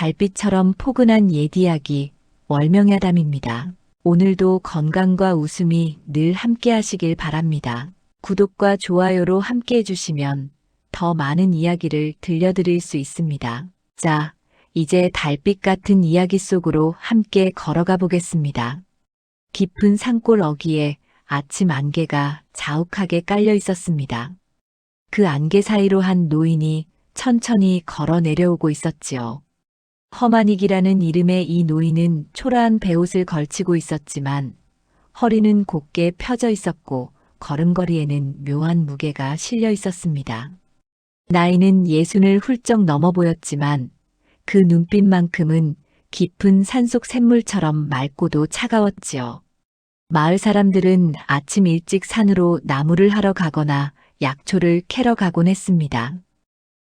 달빛처럼 포근한 옛 이야기, 월명야담입니다. 오늘도 건강과 웃음이 늘 함께 하시길 바랍니다. 구독과 좋아요로 함께 해주시면 더 많은 이야기를 들려드릴 수 있습니다. 자, 이제 달빛 같은 이야기 속으로 함께 걸어가 보겠습니다. 깊은 산골 어귀에 아침 안개가 자욱하게 깔려 있었습니다. 그 안개 사이로 한 노인이 천천히 걸어 내려오고 있었지요. 허마닉이라는 이름의 이 노인은 초라한 베옷을 걸치고 있었지만 허리는 곧게 펴져 있었고 걸음걸이에는 묘한 무게가 실려 있었습니다. 나이는 60을 훌쩍 넘어 보였지만 그 눈빛만큼은 깊은 산속 샘물처럼 맑고도 차가웠지요. 마을 사람들은 아침 일찍 산으로 나무를 하러 가거나 약초를 캐러 가곤 했습니다.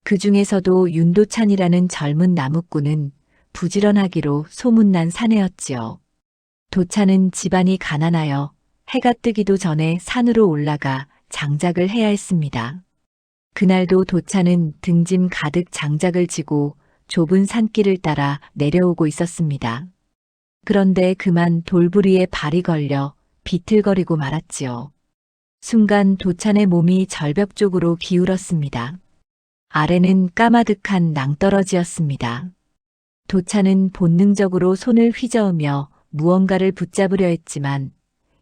그 중에서도 윤도찬이라는 젊은 나무꾼은 부지런하기로 소문난 사내였지요. 도찬은 집안이 가난하여 해가 뜨기도 전에 산으로 올라가 장작을 해야 했습니다. 그날도 도찬은 등짐 가득 장작을 지고 좁은 산길을 따라 내려오고 있었습니다. 그런데 그만 돌부리에 발이 걸려 비틀거리고 말았지요. 순간 도찬의 몸이 절벽 쪽으로 기울었습니다. 아래는 까마득한 낭떠러지였습니다. 도찬은 본능적으로 손을 휘저으며 무언가를 붙잡으려 했지만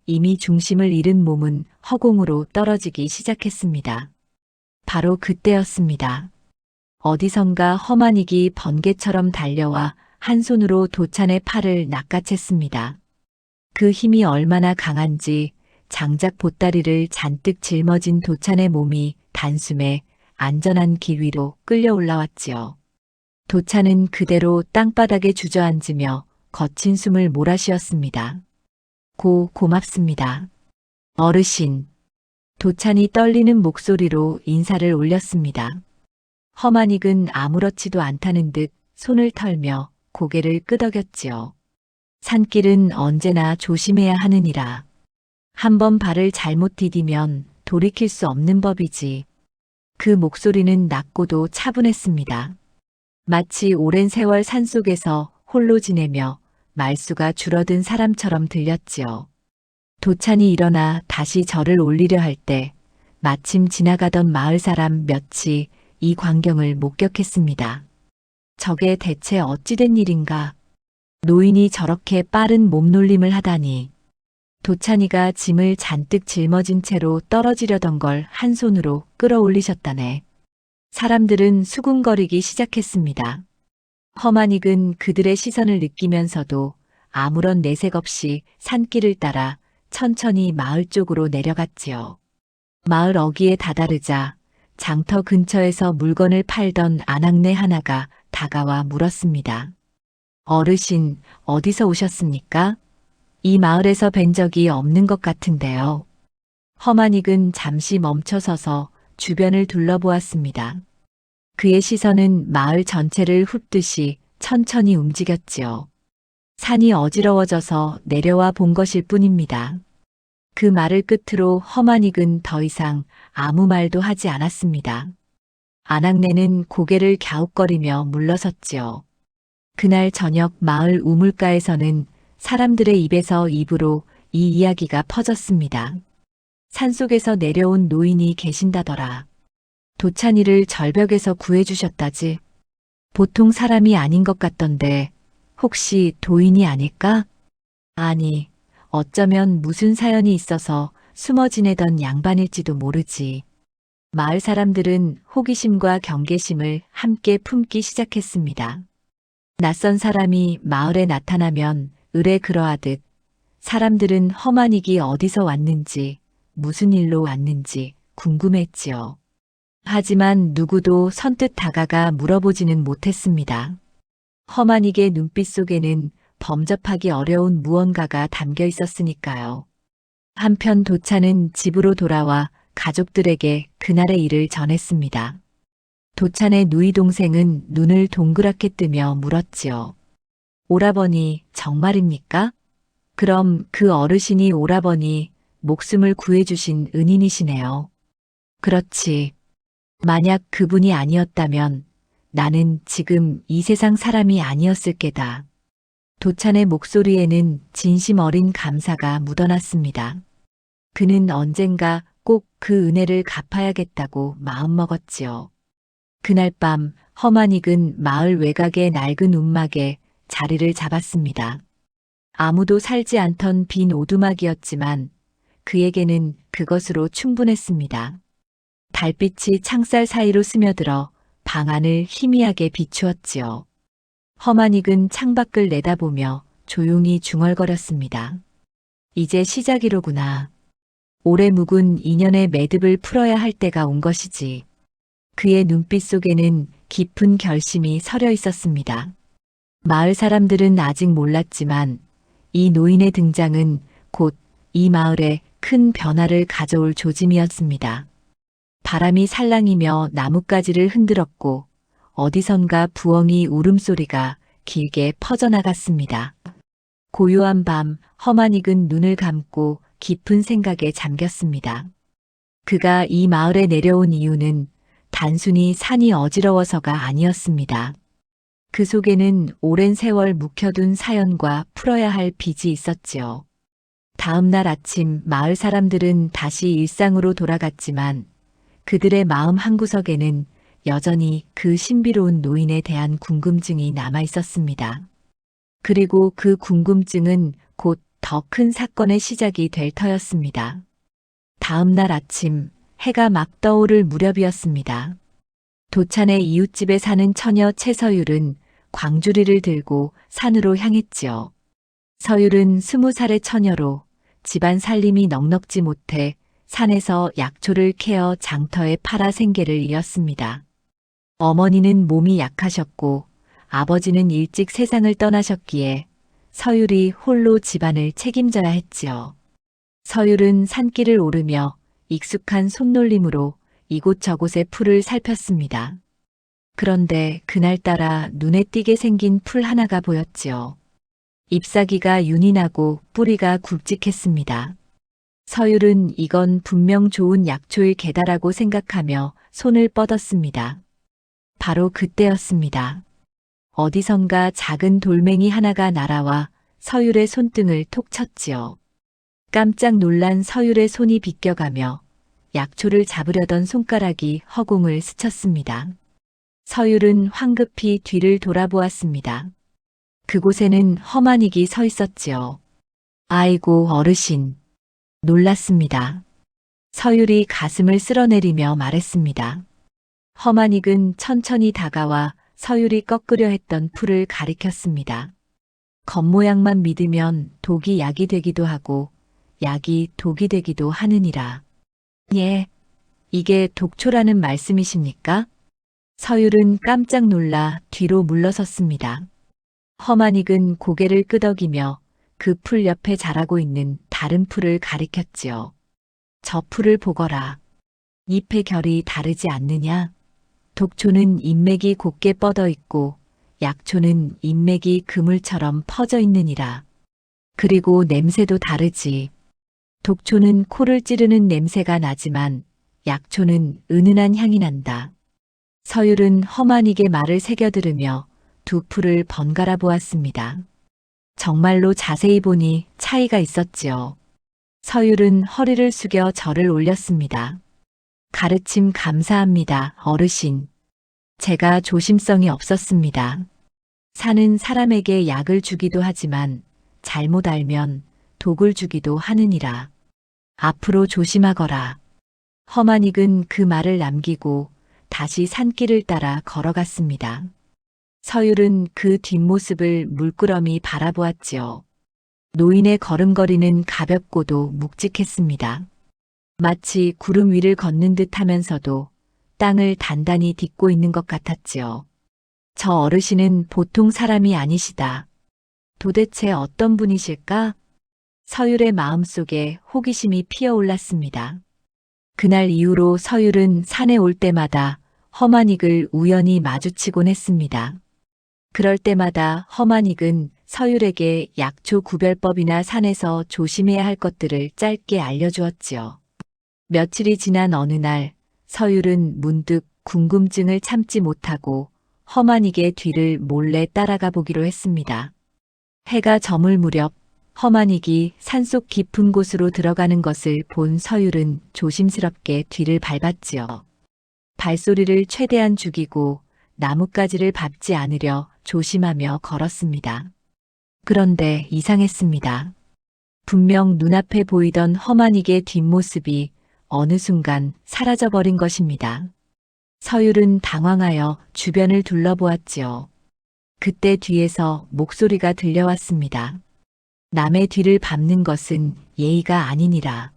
이미 중심을 잃은 몸은 허공으로 떨어지기 시작했습니다. 바로 그때였습니다. 어디선가 허마닉이 번개처럼 달려와 한 손으로 도찬의 팔을 낚아챘습니다. 그 힘이 얼마나 강한지 장작 보따리를 잔뜩 짊어진 도찬의 몸이 단숨에 안전한 길 위로 끌려 올라왔지요. 도찬은 그대로 땅바닥에 주저앉으며 거친 숨을 몰아쉬었습니다. 고맙습니다. 어르신. 도찬이 떨리는 목소리로 인사를 올렸습니다. 허마닉은 아무렇지도 않다는 듯 손을 털며 고개를 끄덕였지요. 산길은 언제나 조심해야 하느니라. 한번 발을 잘못 디디면 돌이킬 수 없는 법이지. 그 목소리는 낮고도 차분했습니다. 마치 오랜 세월 산속에서 홀로 지내며 말수가 줄어든 사람처럼 들렸지요. 도찬이 일어나 다시 절을 올리려 할 때 마침 지나가던 마을 사람 몇이 이 광경을 목격했습니다. 저게 대체 어찌된 일인가? 노인이 저렇게 빠른 몸놀림을 하다니. 도찬이가 짐을 잔뜩 짊어진 채로 떨어지려던 걸 한 손으로 끌어올리셨다네. 사람들은 수군거리기 시작했습니다. 허마닉은 그들의 시선을 느끼면서도 아무런 내색 없이 산길을 따라 천천히 마을 쪽으로 내려갔지요. 마을 어귀에 다다르자 장터 근처에서 물건을 팔던 아낙네 하나가 다가와 물었습니다. 어르신, 어디서 오셨습니까? 이 마을에서 뵌 적이 없는 것 같은데요. 허마닉은 잠시 멈춰서서 주변을 둘러보았습니다. 그의 시선은 마을 전체를 훑듯이 천천히 움직였지요. 산이 어지러워져서 내려와 본 것일 뿐입니다. 그 말을 끝으로 허마닉은 더 이상 아무 말도 하지 않았습니다. 아낙네는 고개를 갸웃거리며 물러섰지요. 그날 저녁 마을 우물가에서는 사람들의 입에서 입으로 이 이야기가 퍼졌습니다. 산속에서 내려온 노인이 계신다더라. 도찬이를 절벽에서 구해주셨다지. 보통 사람이 아닌 것 같던데 혹시 도인이 아닐까? 아니, 어쩌면 무슨 사연이 있어서 숨어 지내던 양반일지도 모르지. 마을 사람들은 호기심과 경계심을 함께 품기 시작했습니다. 낯선 사람이 마을에 나타나면 을에 그러하듯 사람들은 허마닉이 어디서 왔는지 무슨 일로 왔는지 궁금했지요. 하지만 누구도 선뜻 다가가 물어보지는 못했습니다. 허마닉의 눈빛 속에는 범접하기 어려운 무언가가 담겨 있었으니까요. 한편 도찬은 집으로 돌아와 가족들에게 그날의 일을 전했습니다. 도찬의 누이 동생은 눈을 동그랗게 뜨며 물었지요. 오라버니, 정말입니까? 그럼 그 어르신이 오라버니 목숨을 구해주신 은인이시네요. 그렇지. 만약 그분이 아니었다면 나는 지금 이 세상 사람이 아니었을 게다. 도찬의 목소리에는 진심 어린 감사가 묻어났습니다. 그는 언젠가 꼭 그 은혜를 갚아야겠다고 마음먹었지요. 그날 밤 험한 익은 마을 외곽의 낡은 움막에 자리를 잡았습니다. 아무도 살지 않던 빈 오두막이었지만 그에게는 그것으로 충분했습니다. 달빛이 창살 사이로 스며들어 방 안을 희미하게 비추었지요. 험한 익은 창밖을 내다보며 조용히 중얼거렸습니다. 이제 시작이로구나. 오래 묵은 인연의 매듭을 풀어야 할 때가 온 것이지. 그의 눈빛 속에는 깊은 결심이 서려 있었습니다. 마을 사람들은 아직 몰랐지만 이 노인의 등장은 곧 이 마을에 큰 변화를 가져올 조짐이었습니다. 바람이 살랑이며 나뭇가지를 흔들었고 어디선가 부엉이 울음소리가 길게 퍼져나갔습니다. 고요한 밤 험한 익은 눈을 감고 깊은 생각에 잠겼습니다. 그가 이 마을에 내려온 이유는 단순히 산이 어지러워서가 아니었습니다. 그 속에는 오랜 세월 묵혀둔 사연과 풀어야 할 빚이 있었지요. 다음 날 아침 마을 사람들은 다시 일상으로 돌아갔지만 그들의 마음 한구석에는 여전히 그 신비로운 노인에 대한 궁금증이 남아 있었습니다. 그리고 그 궁금증은 곧 더 큰 사건의 시작이 될 터였습니다. 다음 날 아침 해가 막 떠오를 무렵이었습니다. 도찬의 이웃집에 사는 처녀 최서율은 광주리를 들고 산으로 향했지요. 서율은 20살의 처녀로 집안 살림이 넉넉지 못해 산에서 약초를 캐어 장터에 팔아 생계를 이었습니다. 어머니는 몸이 약하셨고 아버지는 일찍 세상을 떠나셨기에 서율이 홀로 집안을 책임져야 했지요. 서율은 산길을 오르며 익숙한 손놀림으로 이곳저곳의 풀을 살폈습니다. 그런데 그날따라 눈에 띄게 생긴 풀 하나가 보였지요. 잎사귀가 윤이 나고 뿌리가 굵직했습니다. 서율은 이건 분명 좋은 약초일 게다라고 생각하며 손을 뻗었습니다. 바로 그때였습니다. 어디선가 작은 돌멩이 하나가 날아와 서율의 손등을 톡 쳤지요. 깜짝 놀란 서율의 손이 비껴가며 약초를 잡으려던 손가락이 허공을 스쳤습니다. 서율은 황급히 뒤를 돌아보았습니다. 그곳에는 험한 익이 서 있었지요. 아이고 어르신. 놀랐습니다. 서율이 가슴을 쓸어내리며 말했습니다. 험한 익은 천천히 다가와 서율이 꺾으려 했던 풀을 가리켰습니다. 겉모양만 믿으면 독이 약이 되기도 하고 약이 독이 되기도 하느니라. 예, 이게 독초라는 말씀이십니까? 서율은 깜짝 놀라 뒤로 물러섰습니다. 험한 익은 고개를 끄덕이며 그 풀 옆에 자라고 있는 다른 풀을 가리켰지요. 저 풀을 보거라. 잎의 결이 다르지 않느냐? 독초는 잎맥이 곱게 뻗어 있고 약초는 잎맥이 그물처럼 퍼져 있느니라. 그리고 냄새도 다르지. 독초는 코를 찌르는 냄새가 나지만 약초는 은은한 향이 난다. 서율은 험한 익의 말을 새겨들으며 두 풀을 번갈아 보았습니다. 정말로 자세히 보니 차이가 있었지요. 서율은 허리를 숙여 절을 올렸습니다. 가르침 감사합니다, 어르신. 제가 조심성이 없었습니다. 산은 사람에게 약을 주기도 하지만 잘못 알면 독을 주기도 하느니라. 앞으로 조심하거라. 험한 익은 그 말을 남기고 다시 산길을 따라 걸어갔습니다. 서율은 그 뒷모습을 물끄러미 바라보았지요. 노인의 걸음걸이는 가볍고도 묵직했습니다. 마치 구름 위를 걷는 듯 하면서도 땅을 단단히 딛고 있는 것 같았지요. 저 어르신은 보통 사람이 아니시다. 도대체 어떤 분이실까? 서율의 마음속에 호기심이 피어올랐습니다. 그날 이후로 서율은 산에 올 때마다 험한 익을 우연히 마주치곤 했습니다. 그럴 때마다 험한 익은 서율에게 약초 구별법이나 산에서 조심해야 할 것들을 짧게 알려주었지요. 며칠이 지난 어느 날 서율은 문득 궁금증을 참지 못하고 허만익의 뒤를 몰래 따라가 보기로 했습니다. 해가 저물 무렵 허만익이 산속 깊은 곳으로 들어가는 것을 본 서율은 조심스럽게 뒤를 밟았지요. 발소리를 최대한 죽이고 나뭇가지를 밟지 않으려 조심하며 걸었습니다. 그런데 이상했습니다. 분명 눈앞에 보이던 허만익의 뒷모습이 어느 순간 사라져버린 것입니다. 서율은 당황하여 주변을 둘러보았지요. 그때 뒤에서 목소리가 들려왔습니다. 남의 뒤를 밟는 것은 예의가 아니니라.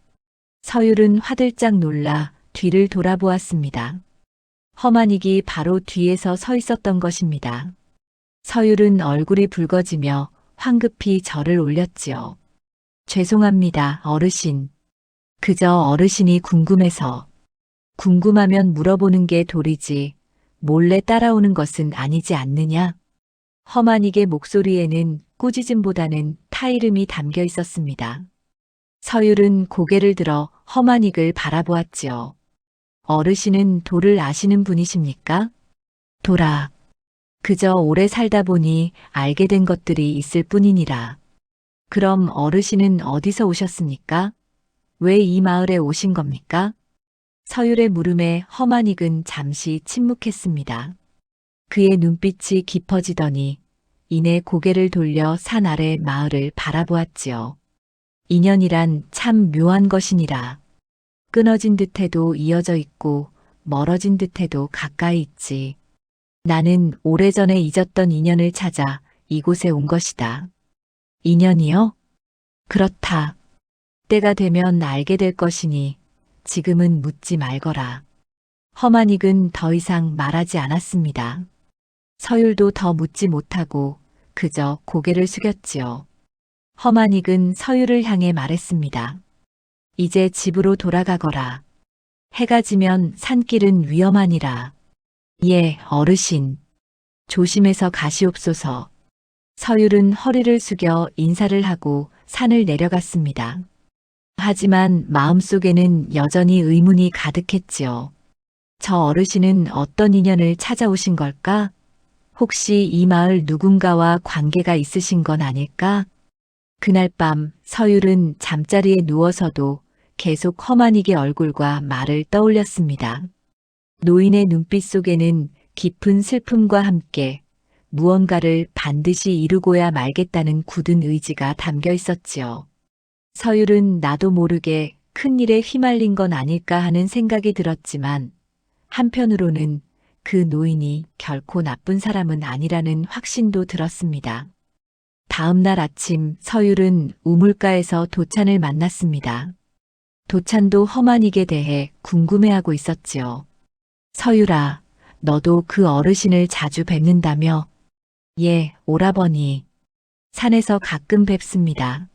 서율은 화들짝 놀라 뒤를 돌아보았습니다. 허만익이 바로 뒤에서 서 있었던 것입니다. 서율은 얼굴이 붉어지며 황급히 절을 올렸지요. 죄송합니다, 어르신. 그저 어르신이 궁금해서. 궁금하면 물어보는 게 도리지 몰래 따라오는 것은 아니지 않느냐? 허만익의 목소리에는 꾸짖음보다는 타이름이 담겨 있었습니다. 서율은 고개를 들어 허만익을 바라보았지요. 어르신은 도를 아시는 분이십니까? 도라. 그저 오래 살다 보니 알게 된 것들이 있을 뿐이니라. 그럼 어르신은 어디서 오셨습니까? 왜 이 마을에 오신 겁니까? 서율의 물음에 허만익은 잠시 침묵했습니다. 그의 눈빛이 깊어지더니 이내 고개를 돌려 산 아래 마을을 바라보았지요. 인연이란 참 묘한 것이니라. 끊어진 듯해도 이어져 있고 멀어진 듯해도 가까이 있지. 나는 오래전에 잊었던 인연을 찾아 이곳에 온 것이다. 인연이요? 그렇다. 때가 되면 알게 될 것이니 지금은 묻지 말거라. 허만익은 더 이상 말하지 않았습니다. 서율도 더 묻지 못하고 그저 고개를 숙였지요. 허만익은 서율을 향해 말했습니다. 이제 집으로 돌아가거라. 해가 지면 산길은 위험하니라. 예, 어르신. 조심해서 가시옵소서. 서율은 허리를 숙여 인사를 하고 산을 내려갔습니다. 하지만 마음속에는 여전히 의문이 가득했지요. 저 어르신은 어떤 인연을 찾아오신 걸까? 혹시 이 마을 누군가와 관계가 있으신 건 아닐까? 그날 밤 서율은 잠자리에 누워서도 계속 허만익의 얼굴과 말을 떠올렸습니다. 노인의 눈빛 속에는 깊은 슬픔과 함께 무언가를 반드시 이루고야 말겠다는 굳은 의지가 담겨 있었지요. 서율은 나도 모르게 큰 일에 휘말린 건 아닐까 하는 생각이 들었지만 한편으로는 그 노인이 결코 나쁜 사람은 아니라는 확신도 들었습니다. 다음 날 아침 서율은 우물가에서 도찬을 만났습니다. 도찬도 허만익에 대해 궁금해하고 있었지요. 서율아, 너도 그 어르신을 자주 뵙는다며? 예, 오라버니. 산에서 가끔 뵙습니다.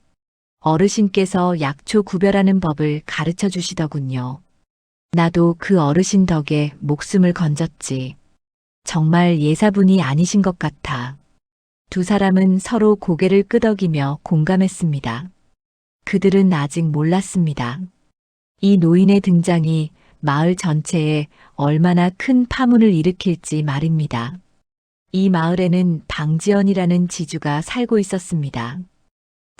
어르신께서 약초 구별하는 법을 가르쳐 주시더군요. 나도 그 어르신 덕에 목숨을 건졌지. 정말 예사분이 아니신 것 같아. 두 사람은 서로 고개를 끄덕이며 공감했습니다. 그들은 아직 몰랐습니다. 이 노인의 등장이 마을 전체에 얼마나 큰 파문을 일으킬지 말입니다. 이 마을에는 방지연이라는 지주가 살고 있었습니다.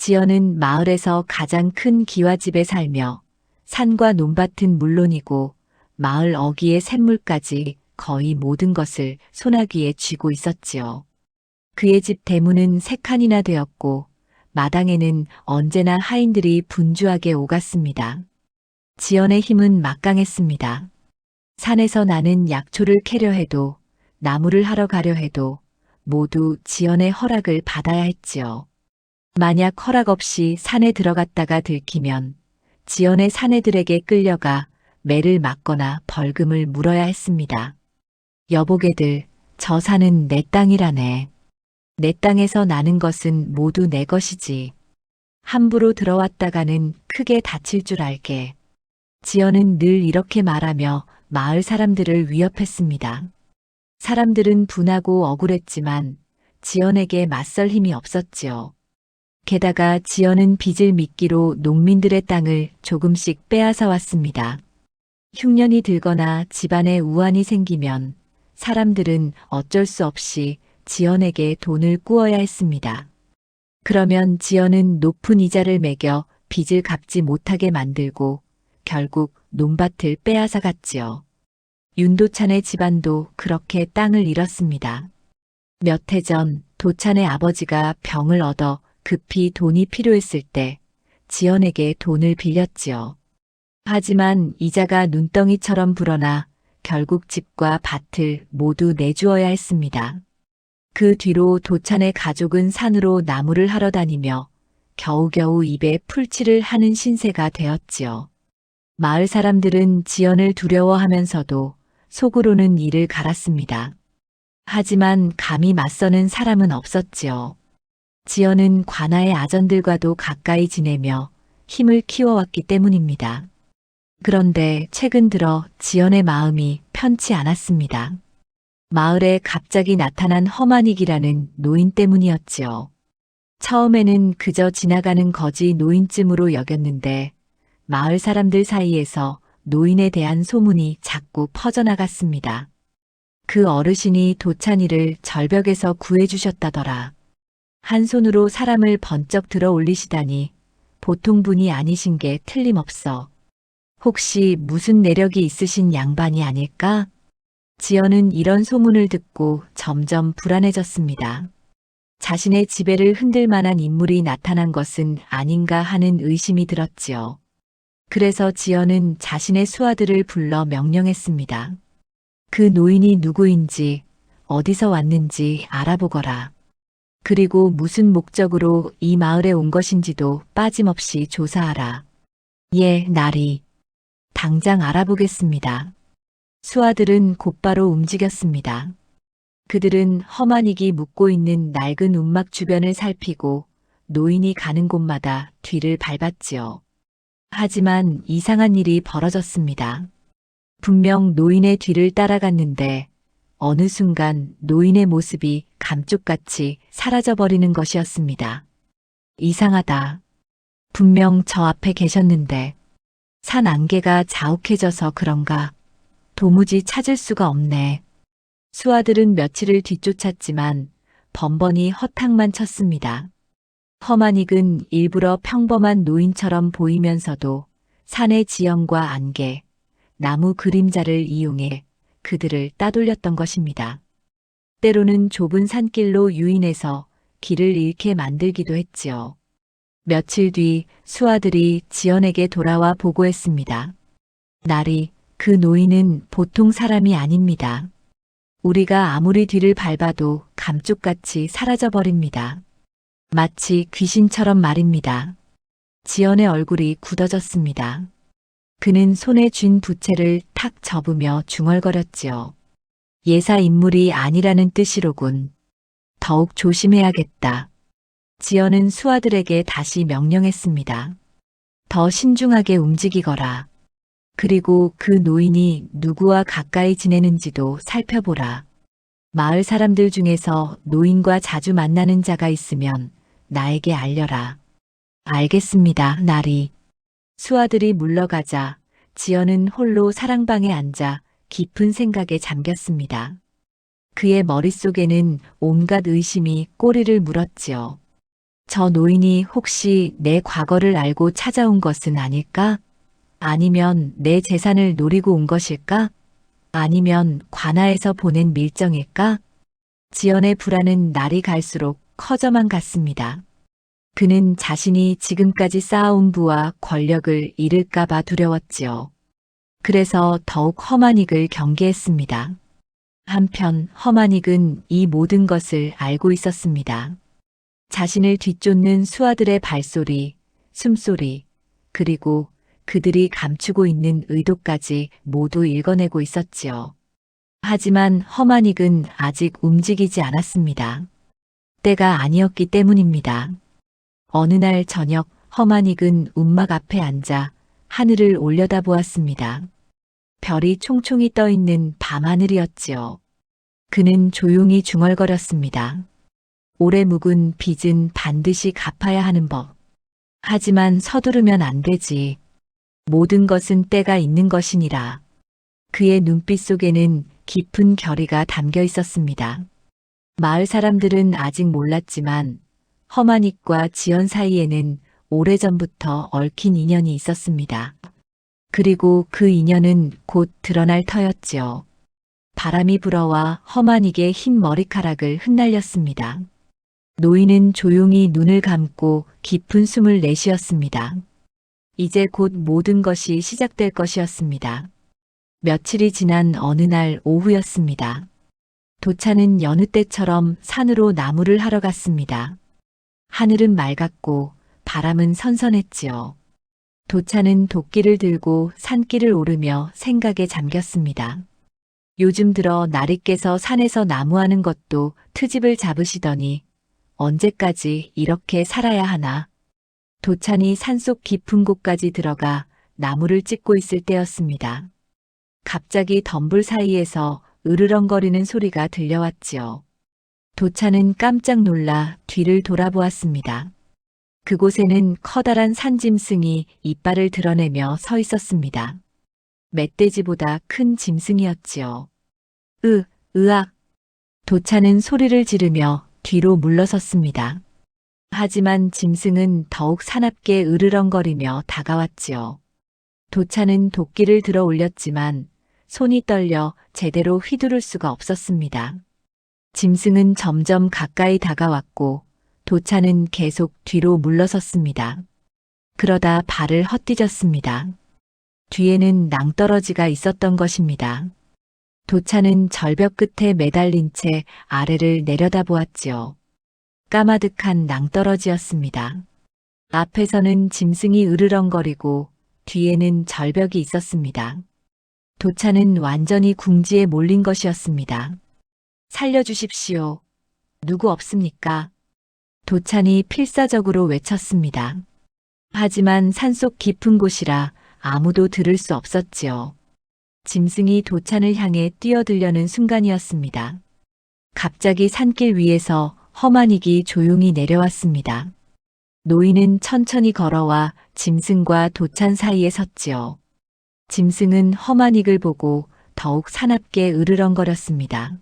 지연은 마을에서 가장 큰 기와집에 살며 산과 논밭은 물론이고 마을 어귀의 샘물까지 거의 모든 것을 소나기에 쥐고 있었지요. 그의 집 대문은 3칸이나 되었고 마당에는 언제나 하인들이 분주하게 오갔습니다. 지연의 힘은 막강했습니다. 산에서 나는 약초를 캐려 해도 나무를 하러 가려 해도 모두 지연의 허락을 받아야 했지요. 만약 허락 없이 산에 들어갔다가 들키면 지연의 사내들에게 끌려가 매를 맞거나 벌금을 물어야 했습니다. 여보게들, 저 산은 내 땅이라네. 내 땅에서 나는 것은 모두 내 것이지. 함부로 들어왔다가는 크게 다칠 줄 알게. 지연은 늘 이렇게 말하며 마을 사람들을 위협했습니다. 사람들은 분하고 억울했지만 지연에게 맞설 힘이 없었지요. 게다가 지연은 빚을 미끼로 농민들의 땅을 조금씩 빼앗아 왔습니다. 흉년이 들거나 집안에 우환이 생기면 사람들은 어쩔 수 없이 지연에게 돈을 꾸어야 했습니다. 그러면 지연은 높은 이자를 매겨 빚을 갚지 못하게 만들고 결국 논밭을 빼앗아 갔지요. 윤도찬의 집안도 그렇게 땅을 잃었습니다. 몇 해 전 도찬의 아버지가 병을 얻어 급히 돈이 필요했을 때 지연에게 돈을 빌렸지요. 하지만 이자가 눈덩이처럼 불어나 결국 집과 밭을 모두 내주어야 했습니다. 그 뒤로 도찬의 가족은 산으로 나무를 하러 다니며 겨우겨우 입에 풀칠을 하는 신세가 되었지요. 마을 사람들은 지연을 두려워하면서도 속으로는 이를 갈았습니다. 하지만 감히 맞서는 사람은 없었지요. 지연은 관아의 아전들과도 가까이 지내며 힘을 키워왔기 때문입니다. 그런데 최근 들어 지연의 마음이 편치 않았습니다. 마을에 갑자기 나타난 허만익이라는 노인 때문이었지요. 처음에는 그저 지나가는 거지 노인쯤으로 여겼는데 마을 사람들 사이에서 노인에 대한 소문이 자꾸 퍼져나갔습니다. 그 어르신이 도찬이를 절벽에서 구해주셨다더라. 한 손으로 사람을 번쩍 들어 올리시다니 보통 분이 아니신 게 틀림없어. 혹시 무슨 내력이 있으신 양반이 아닐까? 지연은 이런 소문을 듣고 점점 불안해졌습니다. 자신의 지배를 흔들 만한 인물이 나타난 것은 아닌가 하는 의심이 들었지요. 그래서 지연은 자신의 수하들을 불러 명령했습니다. 그 노인이 누구인지 어디서 왔는지 알아보거라. 그리고 무슨 목적으로 이 마을에 온 것인지도 빠짐없이 조사하라. 예, 나리. 당장 알아보겠습니다. 수하들은 곧바로 움직였습니다. 그들은 허만익이 묵고 있는 낡은 움막 주변을 살피고 노인이 가는 곳마다 뒤를 밟았지요. 하지만 이상한 일이 벌어졌습니다. 분명 노인의 뒤를 따라갔는데 어느 순간 노인의 모습이 감쪽같이 사라져버리는 것이었습니다. 이상하다. 분명 저 앞에 계셨는데 산 안개가 자욱해져서 그런가. 도무지 찾을 수가 없네. 수하들은 며칠을 뒤쫓았지만 번번이 허탕만 쳤습니다. 허만익은 일부러 평범한 노인처럼 보이면서도 산의 지형과 안개, 나무 그림자를 이용해 그들을 따돌렸던 것입니다. 때로는 좁은 산길로 유인해서 길을 잃게 만들기도 했지요. 며칠 뒤 수하들이 지연에게 돌아와 보고했습니다. 나리, 그 노인은 보통 사람이 아닙니다. 우리가 아무리 뒤를 밟아도 감쪽같이 사라져버립니다. 마치 귀신처럼 말입니다. 지연의 얼굴이 굳어졌습니다. 그는 손에 쥔 부채를 탁 접으며 중얼거렸지요. 예사 인물이 아니라는 뜻이로군. 더욱 조심해야겠다. 지연은 수하들에게 다시 명령했습니다. 더 신중하게 움직이거라. 그리고 그 노인이 누구와 가까이 지내는지도 살펴보라. 마을 사람들 중에서 노인과 자주 만나는 자가 있으면 나에게 알려라. 알겠습니다, 나리. 수하들이 물러가자 지연은 홀로 사랑방에 앉아 깊은 생각에 잠겼습니다. 그의 머릿속에는 온갖 의심이 꼬리를 물었지요. 저 노인이 혹시 내 과거를 알고 찾아온 것은 아닐까? 아니면 내 재산을 노리고 온 것일까? 아니면 관아에서 보낸 밀정일까? 지연의 불안은 날이 갈수록 커져만 갔습니다. 그는 자신이 지금까지 쌓아온 부와 권력을 잃을까봐 두려웠지요. 그래서 더욱 허만익을 경계했습니다. 한편 허만익은 이 모든 것을 알고 있었습니다. 자신을 뒤쫓는 수하들의 발소리, 숨소리, 그리고 그들이 감추고 있는 의도까지 모두 읽어내고 있었지요. 하지만 허만익은 아직 움직이지 않았습니다. 때가 아니었기 때문입니다. 어느 날 저녁 허만익은 움막 앞에 앉아 하늘을 올려다보았습니다. 별이 총총히 떠있는 밤하늘이었지요. 그는 조용히 중얼거렸습니다. 올해 묵은 빚은 반드시 갚아야 하는 법. 하지만 서두르면 안 되지. 모든 것은 때가 있는 것이니라. 그의 눈빛 속에는 깊은 결의가 담겨 있었습니다. 마을 사람들은 아직 몰랐지만 허마닉과 지연 사이에는 오래전부터 얽힌 인연이 있었습니다. 그리고 그 인연은 곧 드러날 터였지요. 바람이 불어와 허마닉의 흰 머리카락을 흩날렸습니다. 노인은 조용히 눈을 감고 깊은 숨을 내쉬었습니다. 이제 곧 모든 것이 시작될 것이었습니다. 며칠이 지난 어느 날 오후였습니다. 도차는 여느 때처럼 산으로 나무를 하러 갔습니다. 하늘은 맑았고 바람은 선선했지요. 도차는 도끼를 들고 산길을 오르며 생각에 잠겼습니다. 요즘 들어 나리께서 산에서 나무하는 것도 트집을 잡으시더니 언제까지 이렇게 살아야 하나. 도찬이 산속 깊은 곳까지 들어가 나무를 찢고 있을 때였습니다. 갑자기 덤불 사이에서 으르렁거리는 소리가 들려왔지요. 도찬은 깜짝 놀라 뒤를 돌아보았습니다. 그곳에는 커다란 산짐승이 이빨을 드러내며 서 있었습니다. 멧돼지보다 큰 짐승이었지요. 으악! 도찬은 소리를 지르며 뒤로 물러섰습니다. 하지만 짐승은 더욱 사납게 으르렁거리며 다가왔지요. 도찬은 도끼를 들어 올렸지만 손이 떨려 제대로 휘두를 수가 없었습니다. 짐승은 점점 가까이 다가왔고 도찬은 계속 뒤로 물러섰습니다. 그러다 발을 헛디뎠습니다. 뒤에는 낭떠러지가 있었던 것입니다. 도찬은 절벽 끝에 매달린 채 아래를 내려다보았지요. 까마득한 낭떠러지였습니다. 앞에서는 짐승이 으르렁거리고 뒤에는 절벽이 있었습니다. 도찬은 완전히 궁지에 몰린 것이었습니다. 살려주십시오. 누구 없습니까? 도찬이 필사적으로 외쳤습니다. 하지만 산속 깊은 곳이라 아무도 들을 수 없었지요. 짐승이 도찬을 향해 뛰어들려는 순간이었습니다. 갑자기 산길 위에서 허마닉이 조용히 내려왔습니다. 노인은 천천히 걸어와 짐승과 도찬 사이에 섰지요. 짐승은 허마닉을 보고 더욱 사납게 으르렁거렸습니다.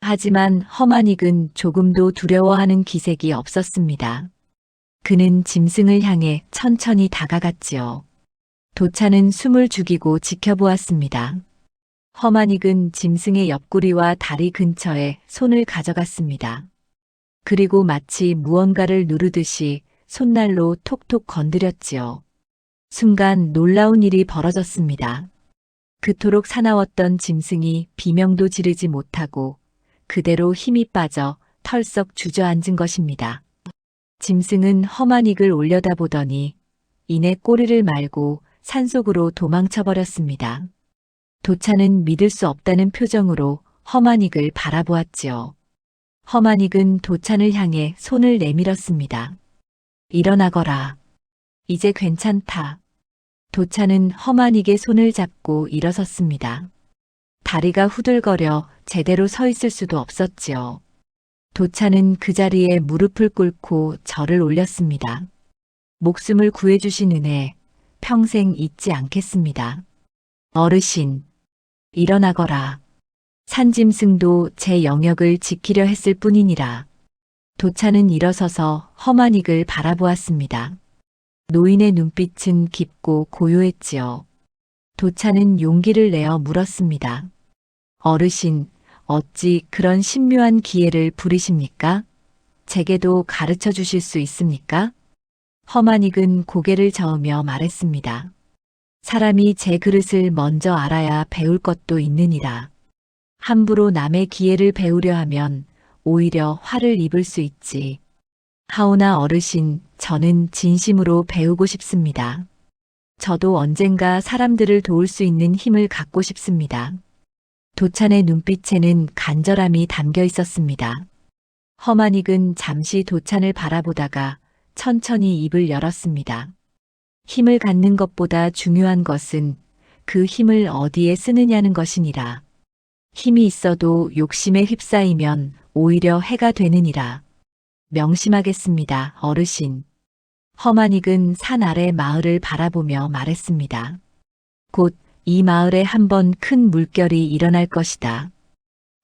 하지만 허마닉은 조금도 두려워하는 기색이 없었습니다. 그는 짐승을 향해 천천히 다가갔지요. 도찬은 숨을 죽이고 지켜보았습니다. 허마닉은 짐승의 옆구리와 다리 근처에 손을 가져갔습니다. 그리고 마치 무언가를 누르듯이 손날로 톡톡 건드렸지요. 순간 놀라운 일이 벌어졌습니다. 그토록 사나웠던 짐승이 비명도 지르지 못하고 그대로 힘이 빠져 털썩 주저앉은 것입니다. 짐승은 허마닉을 올려다보더니 이내 꼬리를 말고 산속으로 도망쳐버렸습니다. 도찬은 믿을 수 없다는 표정으로 허마닉을 바라보았지요. 허마닉은 도찬을 향해 손을 내밀었습니다. 일어나거라. 이제 괜찮다. 도찬은 허마닉의 손을 잡고 일어섰습니다. 다리가 후들거려 제대로 서 있을 수도 없었지요. 도찬은 그 자리에 무릎을 꿇고 절을 올렸습니다. 목숨을 구해주신 은혜 평생 잊지 않겠습니다. 어르신, 일어나거라. 산짐승도 제 영역을 지키려 했을 뿐이니라. 도찬은 일어서서 허마닉을 바라보았습니다. 노인의 눈빛은 깊고 고요했지요. 도찬은 용기를 내어 물었습니다. 어르신, 어찌 그런 신묘한 기회를 부리십니까? 제게도 가르쳐 주실 수 있습니까? 허마닉은 고개를 저으며 말했습니다. 사람이 제 그릇을 먼저 알아야 배울 것도 있느니라. 함부로 남의 기회를 배우려 하면 오히려 화를 입을 수 있지. 하오나 어르신, 저는 진심으로 배우고 싶습니다. 저도 언젠가 사람들을 도울 수 있는 힘을 갖고 싶습니다. 도찬의 눈빛에는 간절함이 담겨 있었습니다. 허마닉은 잠시 도찬을 바라보다가 천천히 입을 열었습니다. 힘을 갖는 것보다 중요한 것은 그 힘을 어디에 쓰느냐는 것이니라. 힘이 있어도 욕심에 휩싸이면 오히려 해가 되느니라. 명심하겠습니다, 어르신. 허마닉은 산 아래 마을을 바라보며 말했습니다. 곧 이 마을에 한번 큰 물결이 일어날 것이다.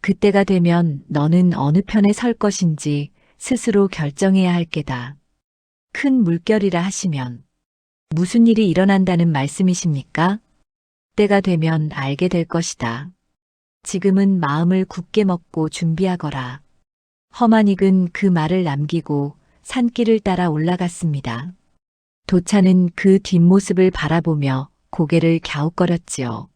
그때가 되면 너는 어느 편에 설 것인지 스스로 결정해야 할 게다. 큰 물결이라 하시면 무슨 일이 일어난다는 말씀이십니까? 때가 되면 알게 될 것이다. 지금은 마음을 굳게 먹고 준비하거라. 허만익은 그 말을 남기고 산길을 따라 올라갔습니다. 도차는 그 뒷모습을 바라보며 고개를 갸웃거렸지요.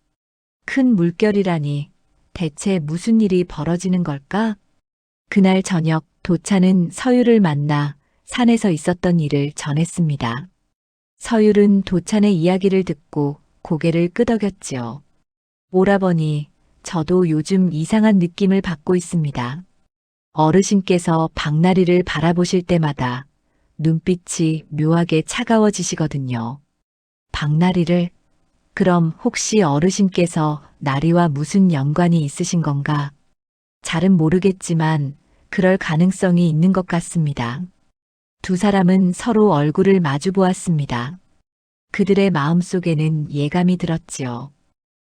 큰 물결이라니 대체 무슨 일이 벌어지는 걸까? 그날 저녁 도차는 서율을 만나 산에서 있었던 일을 전했습니다. 서율은 도찬의 이야기를 듣고 고개를 끄덕였지요. 오라버니, 저도 요즘 이상한 느낌을 받고 있습니다. 어르신께서 박나리를 바라보실 때마다 눈빛이 묘하게 차가워지시거든요. 박나리를? 그럼 혹시 어르신께서 나리와 무슨 연관이 있으신 건가? 잘은 모르겠지만 그럴 가능성이 있는 것 같습니다. 두 사람은 서로 얼굴을 마주 보았습니다. 그들의 마음속에는 예감이 들었지요.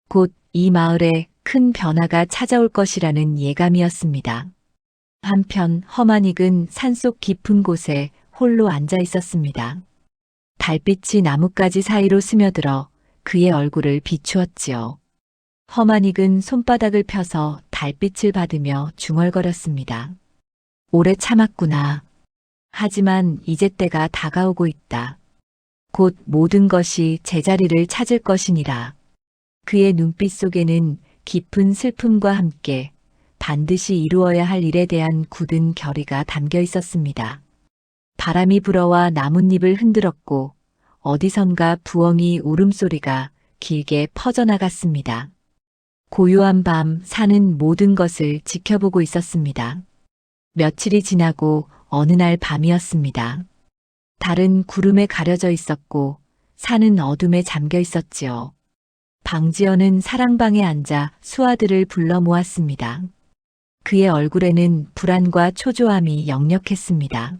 곧 이 마을에 큰 변화가 찾아올 것이라는 예감이었습니다. 한편 허만익은 산속 깊은 곳에 홀로 앉아 있었습니다. 달빛이 나뭇가지 사이로 스며들어 그의 얼굴을 비추었지요. 허만익은 손바닥을 펴서 달빛을 받으며 중얼거렸습니다. 오래 참았구나. 하지만 이제 때가 다가오고 있다. 곧 모든 것이 제자리를 찾을 것이니라. 그의 눈빛 속에는 깊은 슬픔과 함께 반드시 이루어야 할 일에 대한 굳은 결의가 담겨 있었습니다. 바람이 불어와 나뭇잎을 흔들었고 어디선가 부엉이 울음소리가 길게 퍼져나갔습니다. 고요한 밤 산은 모든 것을 지켜보고 있었습니다. 며칠이 지나고 어느 날 밤이었습니다. 달은 구름에 가려져 있었고 산은 어둠에 잠겨 있었지요. 방지연은 사랑방에 앉아 수아들을 불러 모았습니다. 그의 얼굴에는 불안과 초조함이 역력했습니다.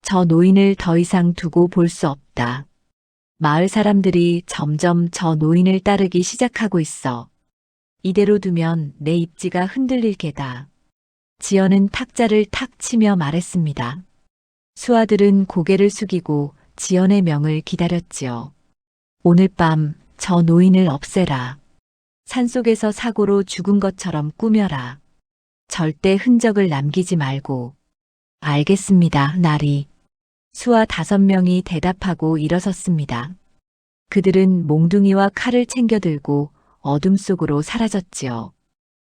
저 노인을 더 이상 두고 볼 수 없다. 마을 사람들이 점점 저 노인을 따르기 시작하고 있어. 이대로 두면 내 입지가 흔들릴 게다. 지연은 탁자를 탁 치며 말했습니다. 수아들은 고개를 숙이고 지연의 명을 기다렸지요. 오늘 밤 저 노인을 없애라. 산속에서 사고로 죽은 것처럼 꾸며라. 절대 흔적을 남기지 말고. 알겠습니다, 나리. 수아 5명이 대답하고 일어섰습니다. 그들은 몽둥이와 칼을 챙겨 들고 어둠 속으로 사라졌지요.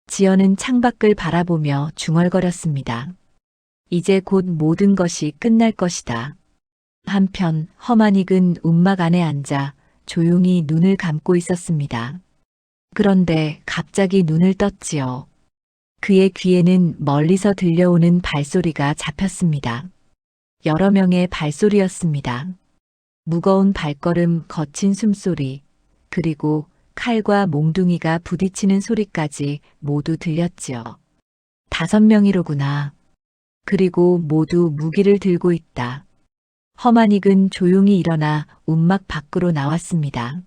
지연은 창밖을 바라보며 중얼거렸습니다. 이제 곧 모든 것이 끝날 것이다. 한편 허만익은 움막 안에 앉아 조용히 눈을 감고 있었습니다. 그런데 갑자기 눈을 떴지요. 그의 귀에는 멀리서 들려오는 발소리가 잡혔습니다. 여러 명의 발소리였습니다. 무거운 발걸음, 거친 숨소리, 그리고 칼과 몽둥이가 부딪히는 소리까지 모두 들렸지요. 5명이로구나. 그리고 모두 무기를 들고 있다. 허만익은 조용히 일어나 움막 밖으로 나왔습니다.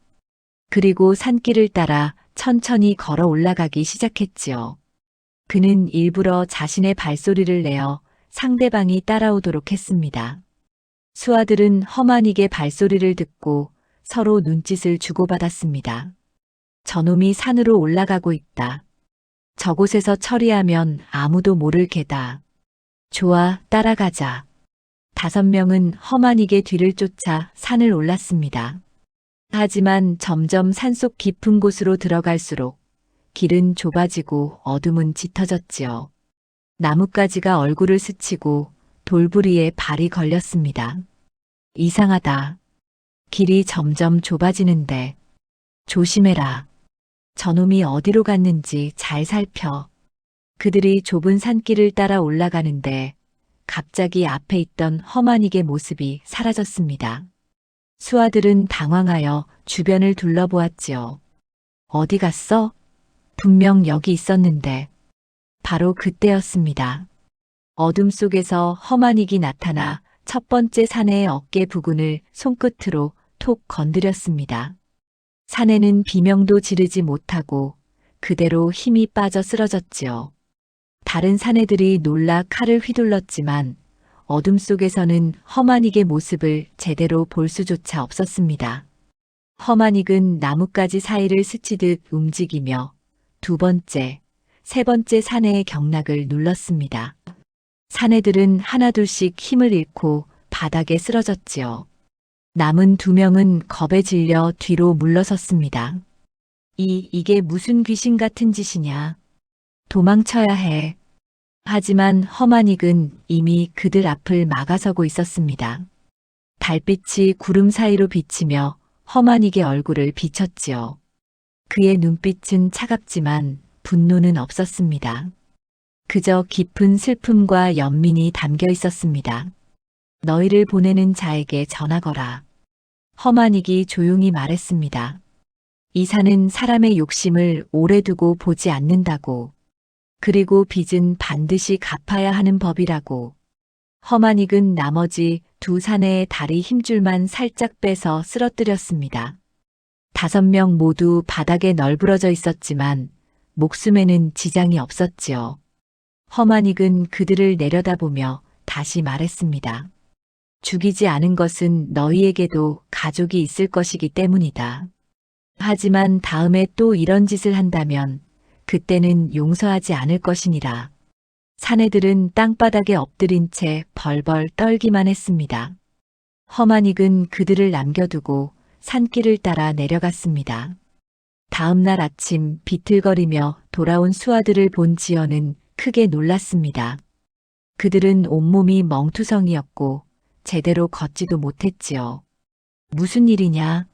그리고 산길을 따라 천천히 걸어 올라가기 시작했지요. 그는 일부러 자신의 발소리를 내어 상대방이 따라오도록 했습니다. 수아들은 허만익의 발소리를 듣고 서로 눈짓을 주고받았습니다. 저놈이 산으로 올라가고 있다. 저곳에서 처리하면 아무도 모를 게다. 좋아, 따라가자. 5명은 허만익의 뒤를 쫓아 산을 올랐습니다. 하지만 점점 산속 깊은 곳으로 들어갈수록 길은 좁아지고 어둠은 짙어졌지요. 나뭇가지가 얼굴을 스치고 돌부리에 발이 걸렸습니다. 이상하다. 길이 점점 좁아지는데. 조심해라. 저놈이 어디로 갔는지 잘 살펴. 그들이 좁은 산길을 따라 올라가는데 갑자기 앞에 있던 허만익의 모습이 사라졌습니다. 수아들은 당황하여 주변을 둘러보았지요. 어디 갔어? 분명 여기 있었는데. 바로 그때였습니다. 어둠 속에서 허만익이 나타나 첫 번째 사내의 어깨 부근을 손끝으로 톡 건드렸습니다. 사내는 비명도 지르지 못하고 그대로 힘이 빠져 쓰러졌지요. 다른 사내들이 놀라 칼을 휘둘렀지만 어둠 속에서는 허만익의 모습을 제대로 볼 수조차 없었습니다. 허만익은 나뭇가지 사이를 스치듯 움직이며 두 번째, 세 번째 사내의 경락을 눌렀습니다. 사내들은 하나둘씩 힘을 잃고 바닥에 쓰러졌지요. 남은 두 명은 겁에 질려 뒤로 물러섰습니다. 이게 무슨 귀신 같은 짓이냐. 도망쳐야 해. 하지만 허만익은 이미 그들 앞을 막아서고 있었습니다. 달빛이 구름 사이로 비치며 허만익의 얼굴을 비쳤지요. 그의 눈빛은 차갑지만 분노는 없었습니다. 그저 깊은 슬픔과 연민이 담겨 있었습니다. 너희를 보내는 자에게 전하거라. 허만익이 조용히 말했습니다. 이 산은 사람의 욕심을 오래 두고 보지 않는다고. 그리고 빚은 반드시 갚아야 하는 법이라고. 허만익은 나머지 두 사내의 다리 힘줄만 살짝 빼서 쓰러뜨렸습니다. 5명 모두 바닥에 널브러져 있었지만 목숨에는 지장이 없었지요. 허만익은 그들을 내려다보며 다시 말했습니다. 죽이지 않은 것은 너희에게도 가족이 있을 것이기 때문이다. 하지만 다음에 또 이런 짓을 한다면 그때는 용서하지 않을 것이니라. 사내들은 땅바닥에 엎드린 채 벌벌 떨기만 했습니다. 허만익은 그들을 남겨두고 산길을 따라 내려갔습니다. 다음 날 아침 비틀거리며 돌아온 수아들을 본 지연은 크게 놀랐습니다. 그들은 온몸이 멍투성이었고 제대로 걷지도 못했지요. 무슨 일이냐?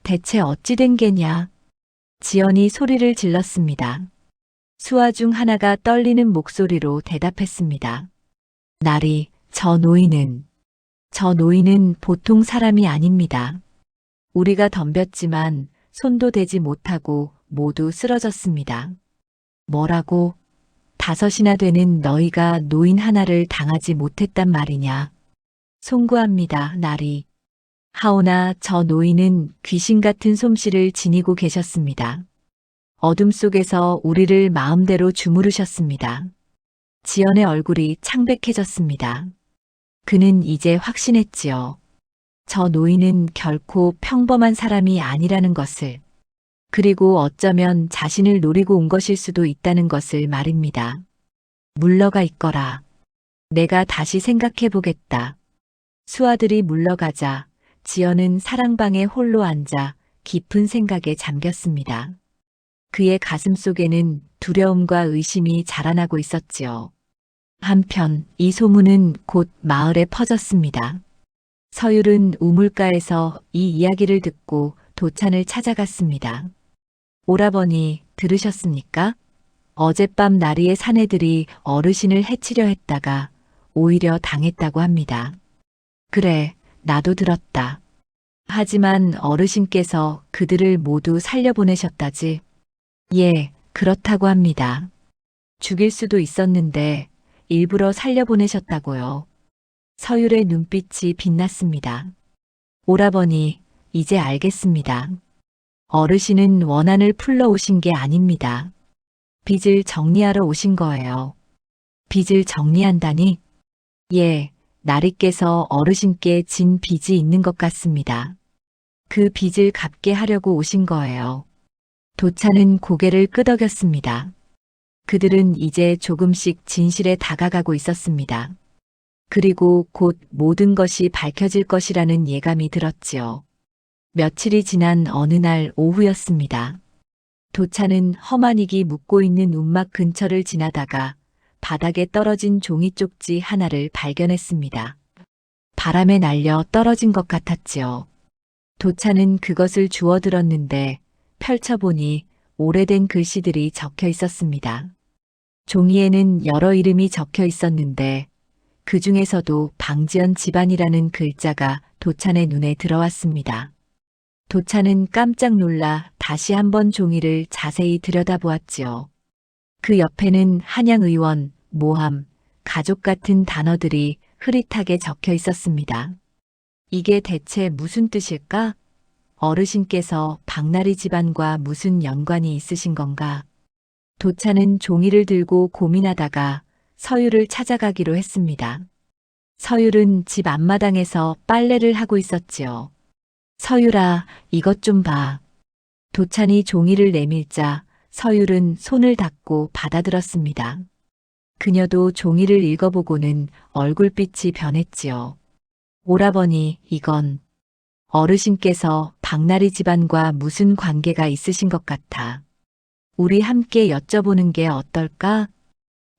대체 어찌 된 게냐? 지연이 소리를 질렀습니다. 수아 중 하나가 떨리는 목소리로 대답했습니다. 나리, 저 노인은 보통 사람이 아닙니다. 우리가 덤볐지만 손도 대지 못하고 모두 쓰러졌습니다. 뭐라고? 5이나 되는 너희가 노인 하나를 당하지 못했단 말이냐? 송구합니다, 나리. 하오나 저 노인은 귀신 같은 솜씨를 지니고 계셨습니다. 어둠 속에서 우리를 마음대로 주무르셨습니다. 지연의 얼굴이 창백해졌습니다. 그는 이제 확신했지요. 저 노인은 결코 평범한 사람이 아니라는 것을, 그리고 어쩌면 자신을 노리고 온 것일 수도 있다는 것을 말입니다. 물러가 있거라. 내가 다시 생각해 보겠다. 수아들이 물러가자 지연은 사랑방에 홀로 앉아 깊은 생각에 잠겼습니다. 그의 가슴 속에는 두려움과 의심이 자라나고 있었지요. 한편 이 소문은 곧 마을에 퍼졌습니다. 서율은 우물가에서 이 이야기를 듣고 도찬을 찾아갔습니다. 오라버니, 들으셨습니까? 어젯밤 나리의 사내들이 어르신을 해치려 했다가 오히려 당했다고 합니다. 그래, 나도 들었다. 하지만 어르신께서 그들을 모두 살려보내셨다지. 예, 그렇다고 합니다. 죽일 수도 있었는데 일부러 살려보내셨다고요. 서율의 눈빛이 빛났습니다. 오라버니, 이제 알겠습니다. 어르신은 원한을 풀러 오신 게 아닙니다. 빚을 정리하러 오신 거예요. 빚을 정리한다니? 예, 나리께서 어르신께 진 빚이 있는 것 같습니다. 그 빚을 갚게 하려고 오신 거예요. 도찬은 고개를 끄덕였습니다. 그들은 이제 조금씩 진실에 다가가고 있었습니다. 그리고 곧 모든 것이 밝혀질 것이라는 예감이 들었지요. 며칠이 지난 어느 날 오후였습니다. 도찬은 허만익이 묵고 있는 움막 근처를 지나다가 바닥에 떨어진 종이 쪽지 하나를 발견했습니다. 바람에 날려 떨어진 것 같았지요. 도찬은 그것을 주워들었는데 펼쳐보니 오래된 글씨들이 적혀 있었습니다. 종이에는 여러 이름이 적혀 있었는데 그 중에서도 방지연 집안이라는 글자가 도찬의 눈에 들어왔습니다. 도찬은 깜짝 놀라 다시 한번 종이를 자세히 들여다보았지요. 그 옆에는 한양 의원, 모함, 가족 같은 단어들이 흐릿하게 적혀 있었습니다. 이게 대체 무슨 뜻일까? 어르신께서 박나리 집안과 무슨 연관이 있으신 건가? 도차는 종이를 들고 고민하다가 서율을 찾아가기로 했습니다. 서율은 집 앞마당에서 빨래를 하고 있었지요. 서율아, 이것 좀 봐. 도찬이 종이를 내밀자 서율은 손을 닫고 받아들었습니다. 그녀도 종이를 읽어보고는 얼굴빛이 변했지요. 오라버니, 이건 어르신께서 박나리 집안과 무슨 관계가 있으신 것 같아. 우리 함께 여쭤보는 게 어떨까?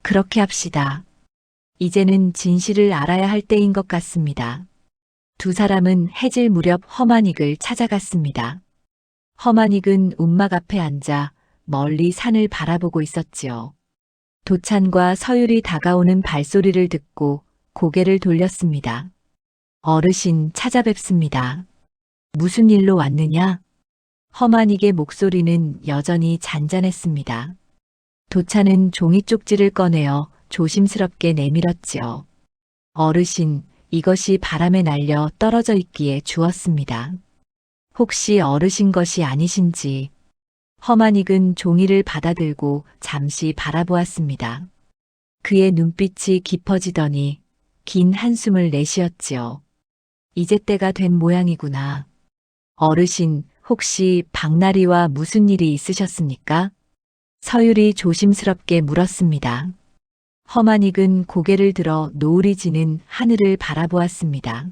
그렇게 합시다. 이제는 진실을 알아야 할 때인 것 같습니다. 두 사람은 해질 무렵 허만익을 찾아갔습니다. 허만익은 움막 앞에 앉아 멀리 산을 바라보고 있었지요. 도찬과 서율이 다가오는 발소리를 듣고 고개를 돌렸습니다. 어르신 찾아뵙습니다. 무슨 일로 왔느냐? 허만익의 목소리는 여전히 잔잔했습니다. 도찬은 종이 쪽지를 꺼내어 조심스럽게 내밀었지요. 어르신, 이것이 바람에 날려 떨어져 있기에 주었습니다. 혹시 어르신 것이 아니신지. 허만익은 종이를 받아들고 잠시 바라보았습니다. 그의 눈빛이 깊어지더니 긴 한숨을 내쉬었지요. 이제 때가 된 모양이구나. 어르신, 혹시 박나리와 무슨 일이 있으셨습니까? 서율이 조심스럽게 물었습니다. 허만익은 고개를 들어 노을이 지는 하늘을 바라보았습니다.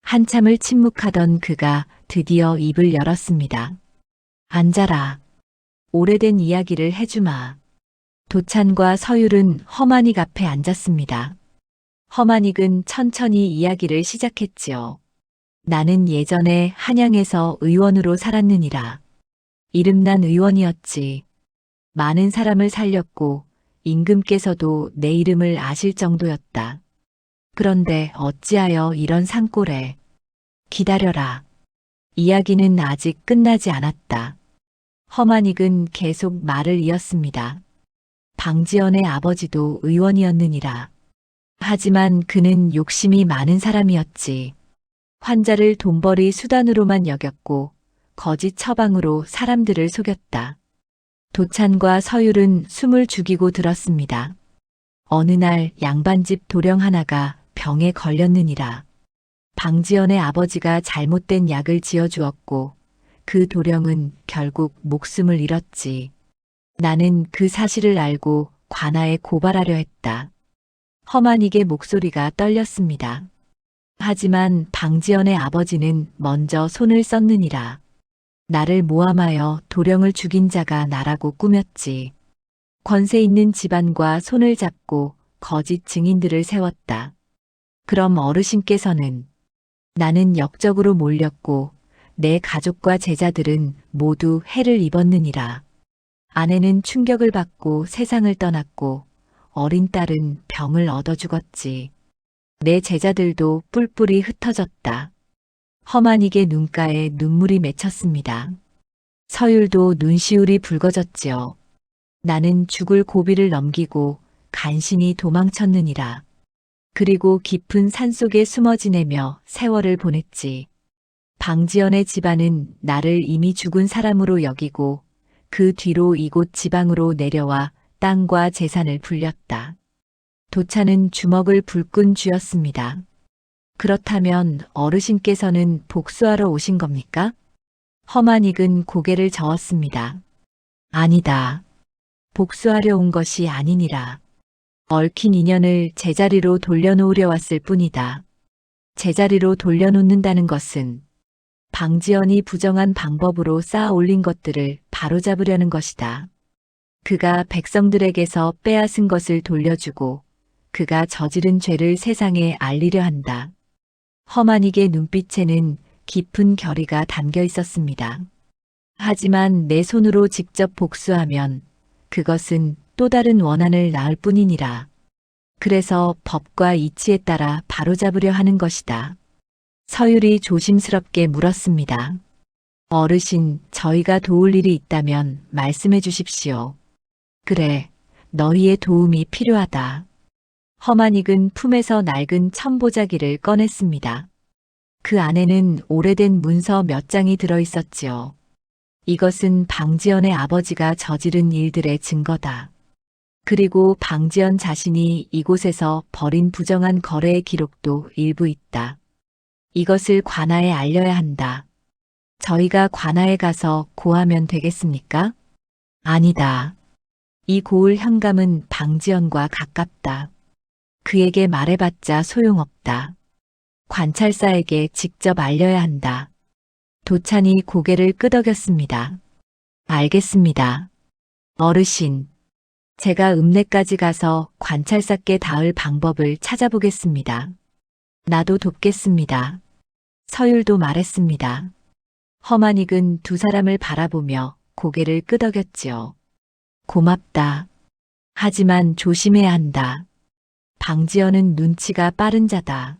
한참을 침묵하던 그가 드디어 입을 열었습니다. 앉아라. 오래된 이야기를 해주마. 도찬과 서율은 허만익 앞에 앉았습니다. 허만익은 천천히 이야기를 시작했지요. 나는 예전에 한양에서 의원으로 살았느니라. 이름난 의원이었지. 많은 사람을 살렸고 임금께서도 내 이름을 아실 정도였다. 그런데 어찌하여 이런 산꼴에. 기다려라. 이야기는 아직 끝나지 않았다. 허만익은 계속 말을 이었습니다. 방지연의 아버지도 의원이었느니라. 하지만 그는 욕심이 많은 사람이었지. 환자를 돈벌이 수단으로만 여겼고 거짓 처방으로 사람들을 속였다. 도찬과 서율은 숨을 죽이고 들었습니다. 어느 날 양반집 도령 하나가 병에 걸렸느니라. 방지연의 아버지가 잘못된 약을 지어주었고 그 도령은 결국 목숨을 잃었지. 나는 그 사실을 알고 관아에 고발하려 했다. 허만익의 목소리가 떨렸습니다. 하지만 방지연의 아버지는 먼저 손을 썼느니라. 나를 모함하여 도령을 죽인 자가 나라고 꾸몄지. 권세 있는 집안과 손을 잡고 거짓 증인들을 세웠다. 그럼 어르신께서는 나는 역적으로 몰렸고 내 가족과 제자들은 모두 해를 입었느니라. 아내는 충격을 받고 세상을 떠났고 어린 딸은 병을 얻어 죽었지. 내 제자들도 뿔뿔이 흩어졌다. 허만익의 눈가에 눈물이 맺혔습니다. 서율도 눈시울이 붉어졌지요. 나는 죽을 고비를 넘기고 간신히 도망쳤느니라. 그리고 깊은 산속에 숨어 지내며 세월을 보냈지. 방지연의 집안은 나를 이미 죽은 사람으로 여기고 그 뒤로 이곳 지방으로 내려와 땅과 재산을 불렸다. 도차는 주먹을 불끈 쥐었습니다. 그렇다면 어르신께서는 복수하러 오신 겁니까? 허만익은 고개를 저었습니다. 아니다. 복수하려 온 것이 아니니라. 얽힌 인연을 제자리로 돌려놓으려 왔을 뿐이다. 제자리로 돌려놓는다는 것은 방지연이 부정한 방법으로 쌓아 올린 것들을 바로잡으려는 것이다. 그가 백성들에게서 빼앗은 것을 돌려주고 그가 저지른 죄를 세상에 알리려 한다. 허만익의 눈빛에는 깊은 결의가 담겨 있었습니다. 하지만 내 손으로 직접 복수하면 그것은 또 다른 원한을 낳을 뿐이니라. 그래서 법과 이치에 따라 바로잡으려 하는 것이다. 서율이 조심스럽게 물었습니다. 어르신, 저희가 도울 일이 있다면 말씀해 주십시오. 그래, 너희의 도움이 필요하다. 허만익은 품에서 낡은 천보자기를 꺼냈습니다. 그 안에는 오래된 문서 몇 장이 들어 있었지요. 이것은 방지연의 아버지가 저지른 일들의 증거다. 그리고 방지연 자신이 이곳에서 벌인 부정한 거래의 기록도 일부 있다. 이것을 관아에 알려야 한다. 저희가 관아에 가서 고하면 되겠습니까? 아니다. 이 고을 현감은 방지연과 가깝다. 그에게 말해봤자 소용없다. 관찰사에게 직접 알려야 한다. 도찬이 고개를 끄덕였습니다. 알겠습니다. 어르신, 제가 읍내까지 가서 관찰사께 닿을 방법을 찾아보겠습니다. 나도 돕겠습니다. 서율도 말했습니다. 허만익은 두 사람을 바라보며 고개를 끄덕였지요. 고맙다. 하지만 조심해야 한다. 방지연은 눈치가 빠른 자다.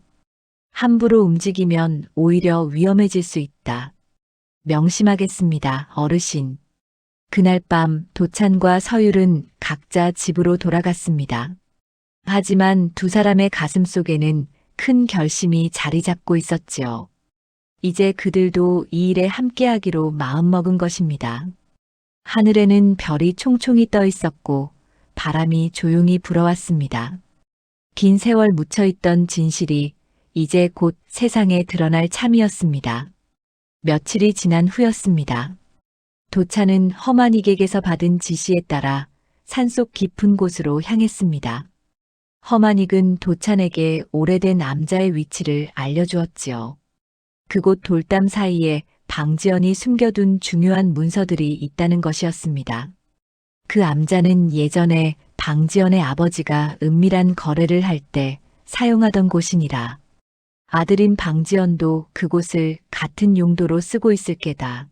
함부로 움직이면 오히려 위험해질 수 있다. 명심하겠습니다, 어르신. 그날 밤 도찬과 서율은 각자 집으로 돌아갔습니다. 하지만 두 사람의 가슴 속에는 큰 결심이 자리 잡고 있었지요. 이제 그들도 이 일에 함께하기로 마음먹은 것입니다. 하늘에는 별이 총총히 떠 있었고 바람이 조용히 불어왔습니다. 긴 세월 묻혀있던 진실이 이제 곧 세상에 드러날 참이었습니다. 며칠이 지난 후였습니다. 도찬은 허만익에게서 받은 지시에 따라 산속 깊은 곳으로 향했습니다. 허만익은 도찬에게 오래된 암자의 위치를 알려주었지요. 그곳 돌담 사이에 방지연이 숨겨둔 중요한 문서들이 있다는 것이었습니다. 그 암자는 예전에 방지연의 아버지가 은밀한 거래를 할 때 사용하던 곳이니라. 아들인 방지연도 그곳을 같은 용도로 쓰고 있을 게다.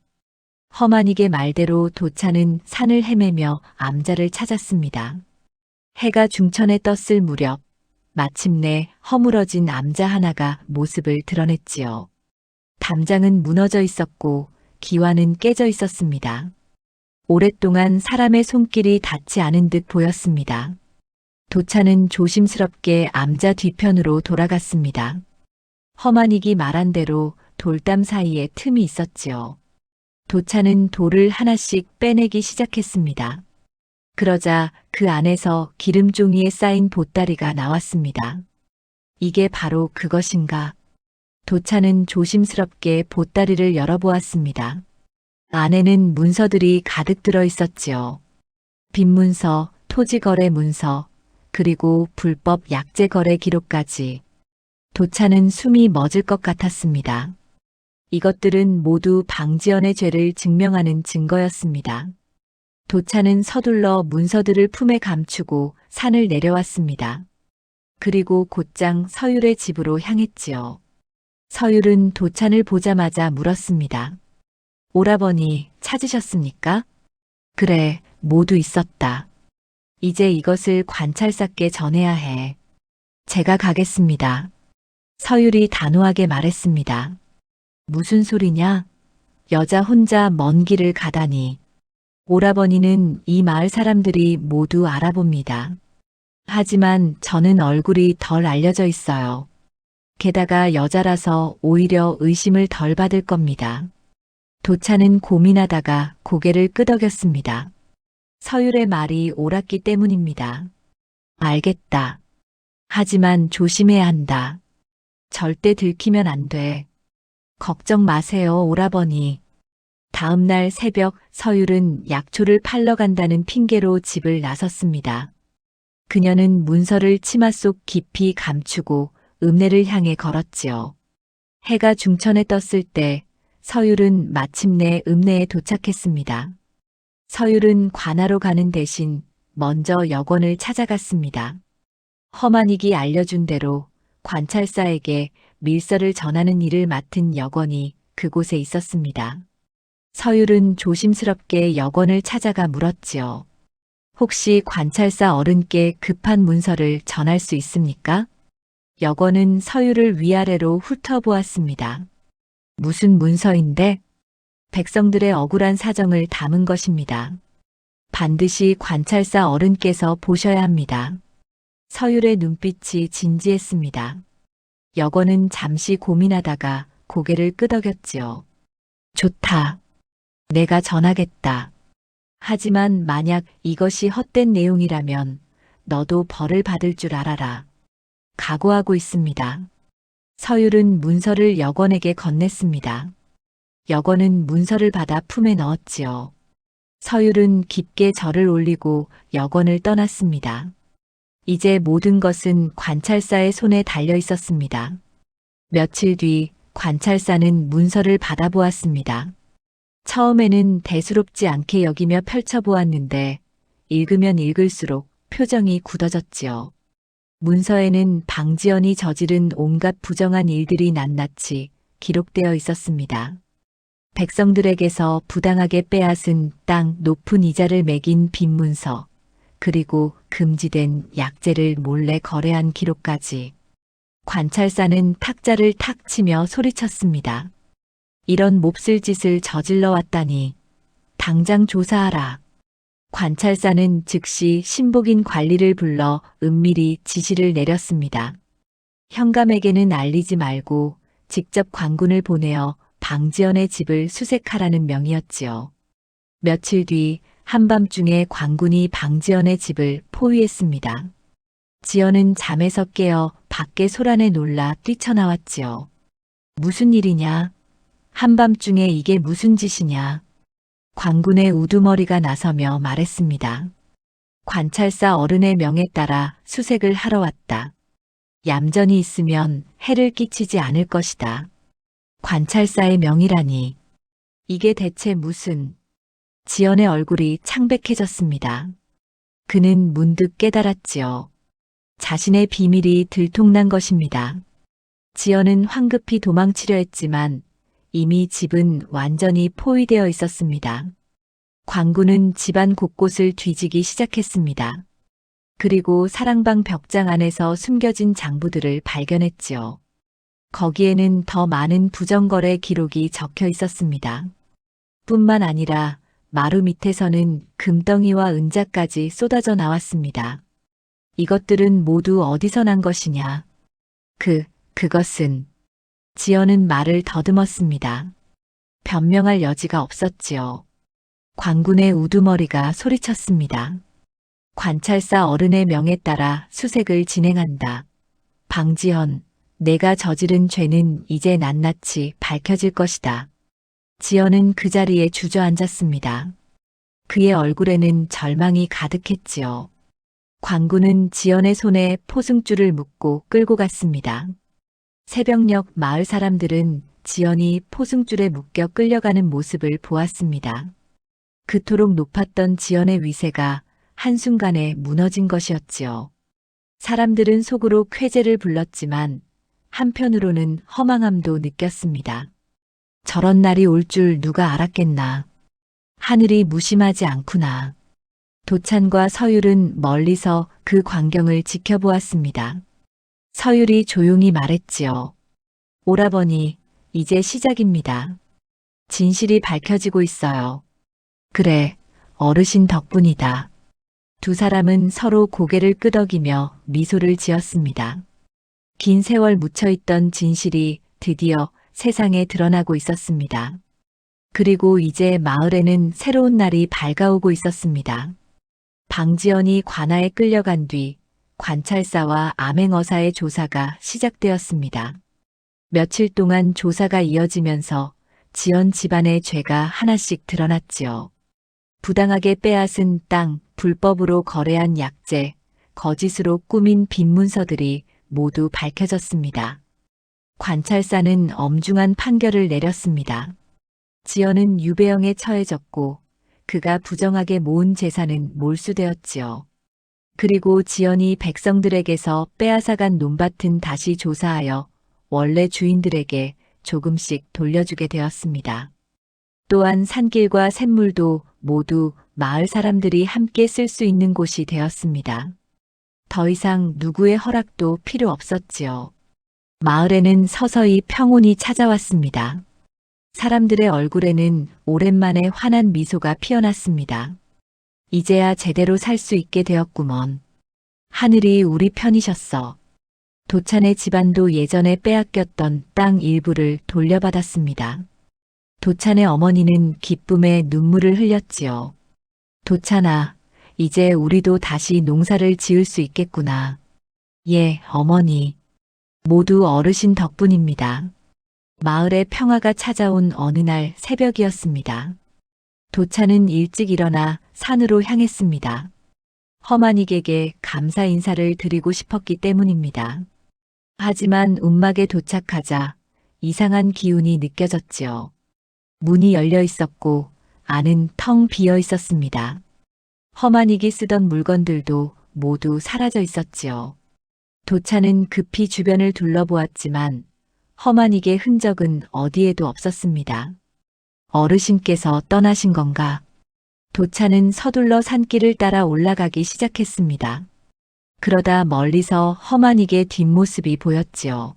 허만익의 말대로 도찬은 산을 헤매며 암자를 찾았습니다. 해가 중천에 떴을 무렵 마침내 허물어진 암자 하나가 모습을 드러냈지요. 담장은 무너져 있었고 기와는 깨져 있었습니다. 오랫동안 사람의 손길이 닿지 않은 듯 보였습니다. 도찬은 조심스럽게 암자 뒤편으로 돌아갔습니다. 허만익이 말한 대로 돌담 사이에 틈이 있었지요. 도찬은 돌을 하나씩 빼내기 시작했습니다. 그러자 그 안에서 기름종이에 쌓인 보따리가 나왔습니다. 이게 바로 그것인가? 도찬은 조심스럽게 보따리를 열어보았습니다. 안에는 문서들이 가득 들어 있었지요. 빈문서, 토지거래 문서, 그리고 불법 약재 거래 기록까지. 도찬은 숨이 멎을 것 같았습니다. 이것들은 모두 방지연의 죄를 증명하는 증거였습니다. 도찬은 서둘러 문서들을 품에 감추고 산을 내려왔습니다. 그리고 곧장 서율의 집으로 향했지요. 서율은 도찬을 보자마자 물었습니다. 오라버니 찾으셨습니까? 그래, 모두 있었다. 이제 이것을 관찰사께 전해야 해. 제가 가겠습니다. 서율이 단호하게 말했습니다. 무슨 소리냐? 여자 혼자 먼 길을 가다니. 오라버니는 이 마을 사람들이 모두 알아봅니다. 하지만 저는 얼굴이 덜 알려져 있어요. 게다가 여자라서 오히려 의심을 덜 받을 겁니다. 도찬은 고민하다가 고개를 끄덕였습니다. 서율의 말이 옳았기 때문입니다. 알겠다. 하지만 조심해야 한다. 절대 들키면 안 돼. 걱정 마세요, 오라버니. 다음 날 새벽 서율은 약초를 팔러 간다는 핑계로 집을 나섰습니다. 그녀는 문서를 치마 속 깊이 감추고 읍내를 향해 걸었지요. 해가 중천에 떴을 때 서율은 마침내 읍내에 도착했습니다. 서율은 관아로 가는 대신 먼저 여권을 찾아갔습니다. 허만익이 알려준 대로 관찰사에게 밀서를 전하는 일을 맡은 여권이 그곳에 있었습니다. 서율은 조심스럽게 여권을 찾아가 물었지요. 혹시 관찰사 어른께 급한 문서를 전할 수 있습니까? 여권은 서율을 위아래로 훑어보았습니다. 무슨 문서인데? 백성들의 억울한 사정을 담은 것입니다. 반드시 관찰사 어른께서 보셔야 합니다. 서율의 눈빛이 진지했습니다. 여권은 잠시 고민하다가 고개를 끄덕였지요. 좋다. 내가 전하겠다. 하지만 만약 이것이 헛된 내용이라면 너도 벌을 받을 줄 알아라. 각오하고 있습니다. 서율은 문서를 여권에게 건넸습니다. 여권은 문서를 받아 품에 넣었지요. 서율은 깊게 절을 올리고 여권을 떠났습니다. 이제 모든 것은 관찰사의 손에 달려 있었습니다. 며칠 뒤 관찰사는 문서를 받아보았습니다. 처음에는 대수롭지 않게 여기며 펼쳐보았는데 읽으면 읽을수록 표정이 굳어졌지요. 문서에는 방지연이 저지른 온갖 부정한 일들이 낱낱이 기록되어 있었습니다. 백성들에게서 부당하게 빼앗은 땅 높은 이자를 매긴 빈문서, 그리고 금지된 약재를 몰래 거래한 기록까지. 관찰사는 탁자를 탁 치며 소리쳤습니다. 이런 몹쓸 짓을 저질러 왔다니 당장 조사하라. 관찰사는 즉시 신복인 관리를 불러 은밀히 지시를 내렸습니다. 현감에게는 알리지 말고 직접 관군을 보내어 방지연의 집을 수색하라는 명이었지요. 며칠 뒤 한밤중에 관군이 방지연의 집을 포위했습니다. 지연은 잠에서 깨어 밖에 소란에 놀라 뛰쳐나왔지요. 무슨 일이냐? 한밤중에 이게 무슨 짓이냐? 관군의 우두머리가 나서며 말했습니다. 관찰사 어른의 명에 따라 수색을 하러 왔다. 얌전히 있으면 해를 끼치지 않을 것이다. 관찰사의 명이라니. 이게 대체 무슨... 지연의 얼굴이 창백해졌습니다. 그는 문득 깨달았지요. 자신의 비밀이 들통난 것입니다. 지연은 황급히 도망치려 했지만 이미 집은 완전히 포위되어 있었습니다. 관군은 집안 곳곳을 뒤지기 시작했습니다. 그리고 사랑방 벽장 안에서 숨겨진 장부들을 발견했지요. 거기에는 더 많은 부정거래 기록이 적혀 있었습니다. 뿐만 아니라 마루 밑에서는 금덩이와 은자까지 쏟아져 나왔습니다. 이것들은 모두 어디서 난 것이냐? 그것은... 지연은 말을 더듬었습니다. 변명할 여지가 없었지요. 관군의 우두머리가 소리쳤습니다. 관찰사 어른의 명에 따라 수색을 진행한다. 방지연, 내가 저지른 죄는 이제 낱낱이 밝혀질 것이다. 지연은 그 자리에 주저앉았습니다. 그의 얼굴에는 절망이 가득했지요. 관군은 지연의 손에 포승줄을 묶고 끌고 갔습니다. 새벽녘 마을 사람들은 지연이 포승줄에 묶여 끌려가는 모습을 보았습니다. 그토록 높았던 지연의 위세가 한순간에 무너진 것이었지요. 사람들은 속으로 쾌재를 불렀지만 한편으로는 허망함도 느꼈습니다. 저런 날이 올 줄 누가 알았겠나. 하늘이 무심하지 않구나. 도찬과 서율은 멀리서 그 광경을 지켜보았습니다. 서율이 조용히 말했지요. 오라버니, 이제 시작입니다. 진실이 밝혀지고 있어요. 그래, 어르신 덕분이다. 두 사람은 서로 고개를 끄덕이며 미소를 지었습니다. 긴 세월 묻혀있던 진실이 드디어 세상에 드러나고 있었습니다. 그리고 이제 마을에는 새로운 날이 밝아오고 있었습니다. 방지연이 관아에 끌려간 뒤 관찰사와 암행어사의 조사가 시작되었습니다. 며칠 동안 조사가 이어지면서 지연 집안의 죄가 하나씩 드러났지요. 부당하게 빼앗은 땅, 불법으로 거래한 약재, 거짓으로 꾸민 빈문서들이 모두 밝혀졌습니다. 관찰사는 엄중한 판결을 내렸습니다. 지연은 유배형에 처해졌고 그가 부정하게 모은 재산은 몰수되었지요. 그리고 지연이 백성들에게서 빼앗아간 논밭은 다시 조사하여 원래 주인들에게 조금씩 돌려주게 되었습니다. 또한 산길과 샘물도 모두 마을 사람들이 함께 쓸 수 있는 곳이 되었습니다. 더 이상 누구의 허락도 필요 없었지요. 마을에는 서서히 평온이 찾아왔습니다. 사람들의 얼굴에는 오랜만에 환한 미소가 피어났습니다. 이제야 제대로 살 수 있게 되었구먼. 하늘이 우리 편이셨어. 도찬의 집안도 예전에 빼앗겼던 땅 일부를 돌려받았습니다. 도찬의 어머니는 기쁨에 눈물을 흘렸지요. 도찬아, 이제 우리도 다시 농사를 지을 수 있겠구나. 예, 어머니. 모두 어르신 덕분입니다. 마을에 평화가 찾아온 어느 날 새벽이었습니다. 도찬은 일찍 일어나 산으로 향했습니다. 허만익에게 감사 인사를 드리고 싶었기 때문입니다. 하지만 움막에 도착하자 이상한 기운이 느껴졌지요. 문이 열려 있었고 안은 텅 비어 있었습니다. 허만익이 쓰던 물건들도 모두 사라져 있었지요. 도찬은 급히 주변을 둘러보았지만 허만익의 흔적은 어디에도 없었습니다. 어르신께서 떠나신 건가? 도찬은 서둘러 산길을 따라 올라가기 시작했습니다. 그러다 멀리서 허만익의 뒷모습이 보였지요.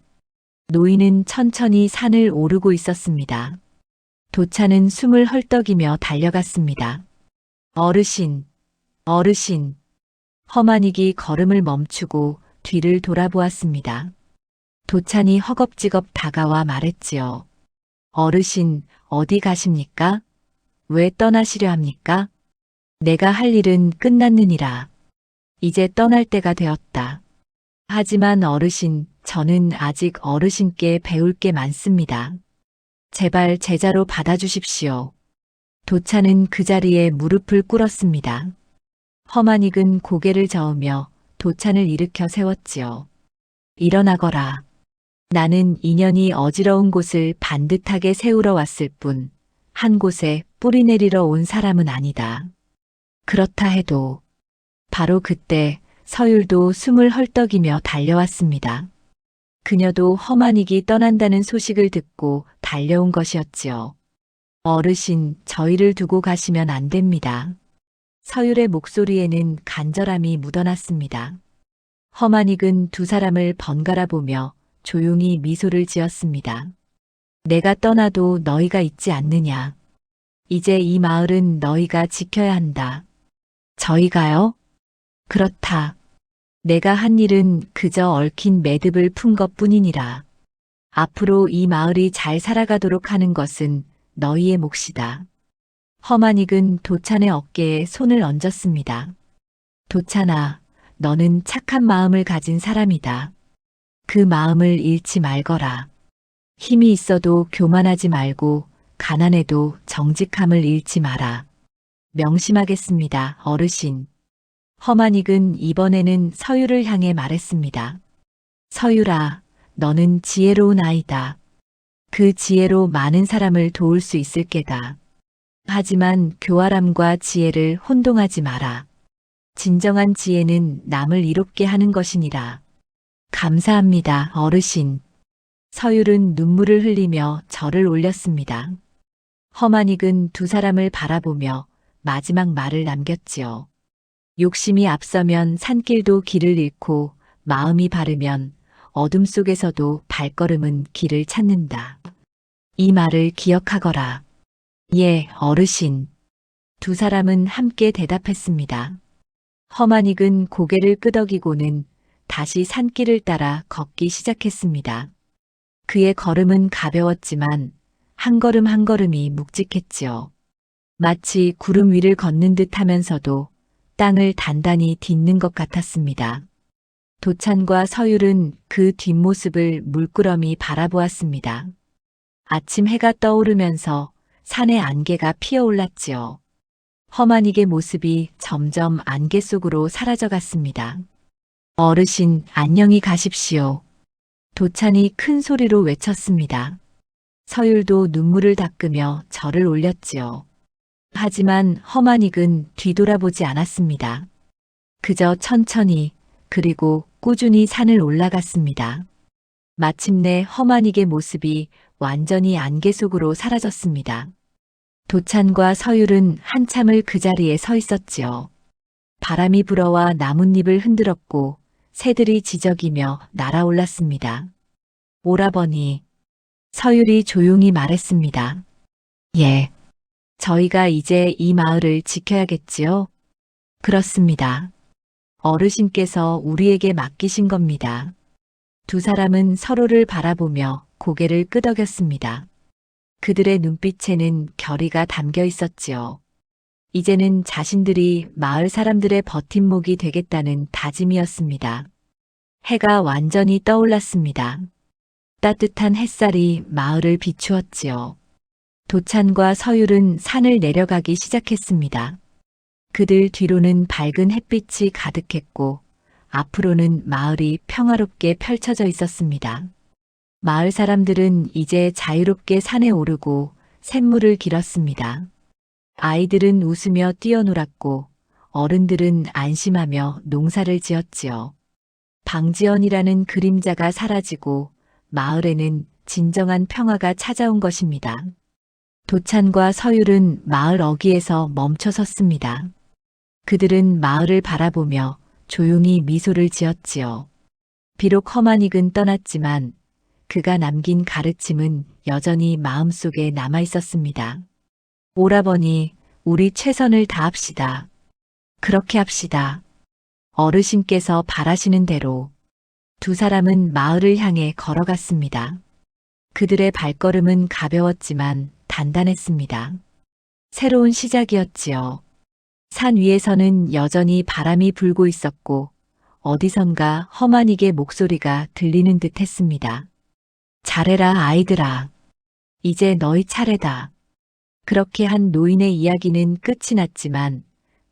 노인은 천천히 산을 오르고 있었습니다. 도찬은 숨을 헐떡이며 달려갔습니다. 어르신, 어르신. 허만익이 걸음을 멈추고 뒤를 돌아보았습니다. 도찬이 허겁지겁 다가와 말했지요. 어르신, 어디 가십니까? 왜 떠나시려 합니까? 내가 할 일은 끝났느니라. 이제 떠날 때가 되었다. 하지만 어르신, 저는 아직 어르신께 배울 게 많습니다. 제발 제자로 받아주십시오. 도찬은 그 자리에 무릎을 꿇었습니다. 허만익은 고개를 저으며 도찬을 일으켜 세웠지요. 일어나거라. 나는 인연이 어지러운 곳을 반듯하게 세우러 왔을 뿐, 한 곳에 뿌리 내리러 온 사람은 아니다. 그렇다 해도, 바로 그때 서율도 숨을 헐떡이며 달려왔습니다. 그녀도 허만익이 떠난다는 소식을 듣고 달려온 것이었지요. 어르신, 저희를 두고 가시면 안 됩니다. 서율의 목소리에는 간절함이 묻어났습니다. 허만익은 두 사람을 번갈아 보며 조용히 미소를 지었습니다. 내가 떠나도 너희가 있지 않느냐. 이제 이 마을은 너희가 지켜야 한다. 저희가요? 그렇다. 내가 한 일은 그저 얽힌 매듭을 푼 것뿐이니라. 앞으로 이 마을이 잘 살아가도록 하는 것은 너희의 몫이다. 허만익은 도찬의 어깨에 손을 얹었습니다. 도찬아, 너는 착한 마음을 가진 사람이다. 그 마음을 잃지 말거라. 힘이 있어도 교만하지 말고 가난해도 정직함을 잃지 마라. 명심하겠습니다, 어르신. 허만익은 이번에는 서율을 향해 말했습니다. 서율아, 너는 지혜로운 아이다. 그 지혜로 많은 사람을 도울 수 있을 게다. 하지만 교활함과 지혜를 혼동하지 마라. 진정한 지혜는 남을 이롭게 하는 것이니라. 감사합니다, 어르신. 서율은 눈물을 흘리며 절을 올렸습니다. 허만익은 두 사람을 바라보며 마지막 말을 남겼지요. 욕심이 앞서면 산길도 길을 잃고 마음이 바르면 어둠 속에서도 발걸음은 길을 찾는다. 이 말을 기억하거라. 예, 어르신. 두 사람은 함께 대답했습니다. 허만익은 고개를 끄덕이고는 다시 산길을 따라 걷기 시작했습니다. 그의 걸음은 가벼웠지만 한 걸음 한 걸음이 묵직했지요. 마치 구름 위를 걷는 듯 하면서도 땅을 단단히 딛는 것 같았습니다. 도찬과 서율은 그 뒷모습을 물끄러미 바라보았습니다. 아침 해가 떠오르면서 산의 안개가 피어올랐지요. 허만익의 모습이 점점 안개 속으로 사라져갔습니다. 어르신, 안녕히 가십시오. 도찬이 큰 소리로 외쳤습니다. 서율도 눈물을 닦으며 절을 올렸지요. 하지만 허만익은 뒤돌아보지 않았습니다. 그저 천천히 그리고 꾸준히 산을 올라갔습니다. 마침내 허만익의 모습이 완전히 안개 속으로 사라졌습니다. 도찬과 서율은 한참을 그 자리에 서 있었지요. 바람이 불어와 나뭇잎을 흔들었고 새들이 지저귀며 날아올랐습니다. 오라버니, 서율이 조용히 말했습니다. 예, 저희가 이제 이 마을을 지켜야겠지요? 그렇습니다. 어르신께서 우리에게 맡기신 겁니다. 두 사람은 서로를 바라보며 고개를 끄덕였습니다. 그들의 눈빛에는 결의가 담겨 있었지요. 이제는 자신들이 마을 사람들의 버팀목이 되겠다는 다짐이었습니다. 해가 완전히 떠올랐습니다. 따뜻한 햇살이 마을을 비추었지요. 도찬과 서율은 산을 내려가기 시작했습니다. 그들 뒤로는 밝은 햇빛이 가득했고 앞으로는 마을이 평화롭게 펼쳐져 있었습니다. 마을 사람들은 이제 자유롭게 산에 오르고 샘물을 길었습니다. 아이들은 웃으며 뛰어놀았고 어른들은 안심하며 농사를 지었지요. 방지연이라는 그림자가 사라지고 마을에는 진정한 평화가 찾아온 것입니다. 도찬과 서율은 마을 어귀에서 멈춰 섰습니다. 그들은 마을을 바라보며 조용히 미소를 지었지요. 비록 험한 익은 떠났지만 그가 남긴 가르침은 여전히 마음속에 남아 있었습니다. 오라버니, 우리 최선을 다합시다. 그렇게 합시다. 어르신께서 바라시는 대로. 두 사람은 마을을 향해 걸어갔습니다. 그들의 발걸음은 가벼웠지만 단단했습니다. 새로운 시작이었지요. 산 위에서는 여전히 바람이 불고 있었고 어디선가 험한이의 목소리가 들리는 듯 했습니다. 잘해라 아이들아. 이제 너희 차례다. 그렇게 한 노인의 이야기는 끝이 났지만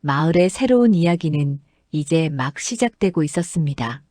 마을의 새로운 이야기는 이제 막 시작되고 있었습니다.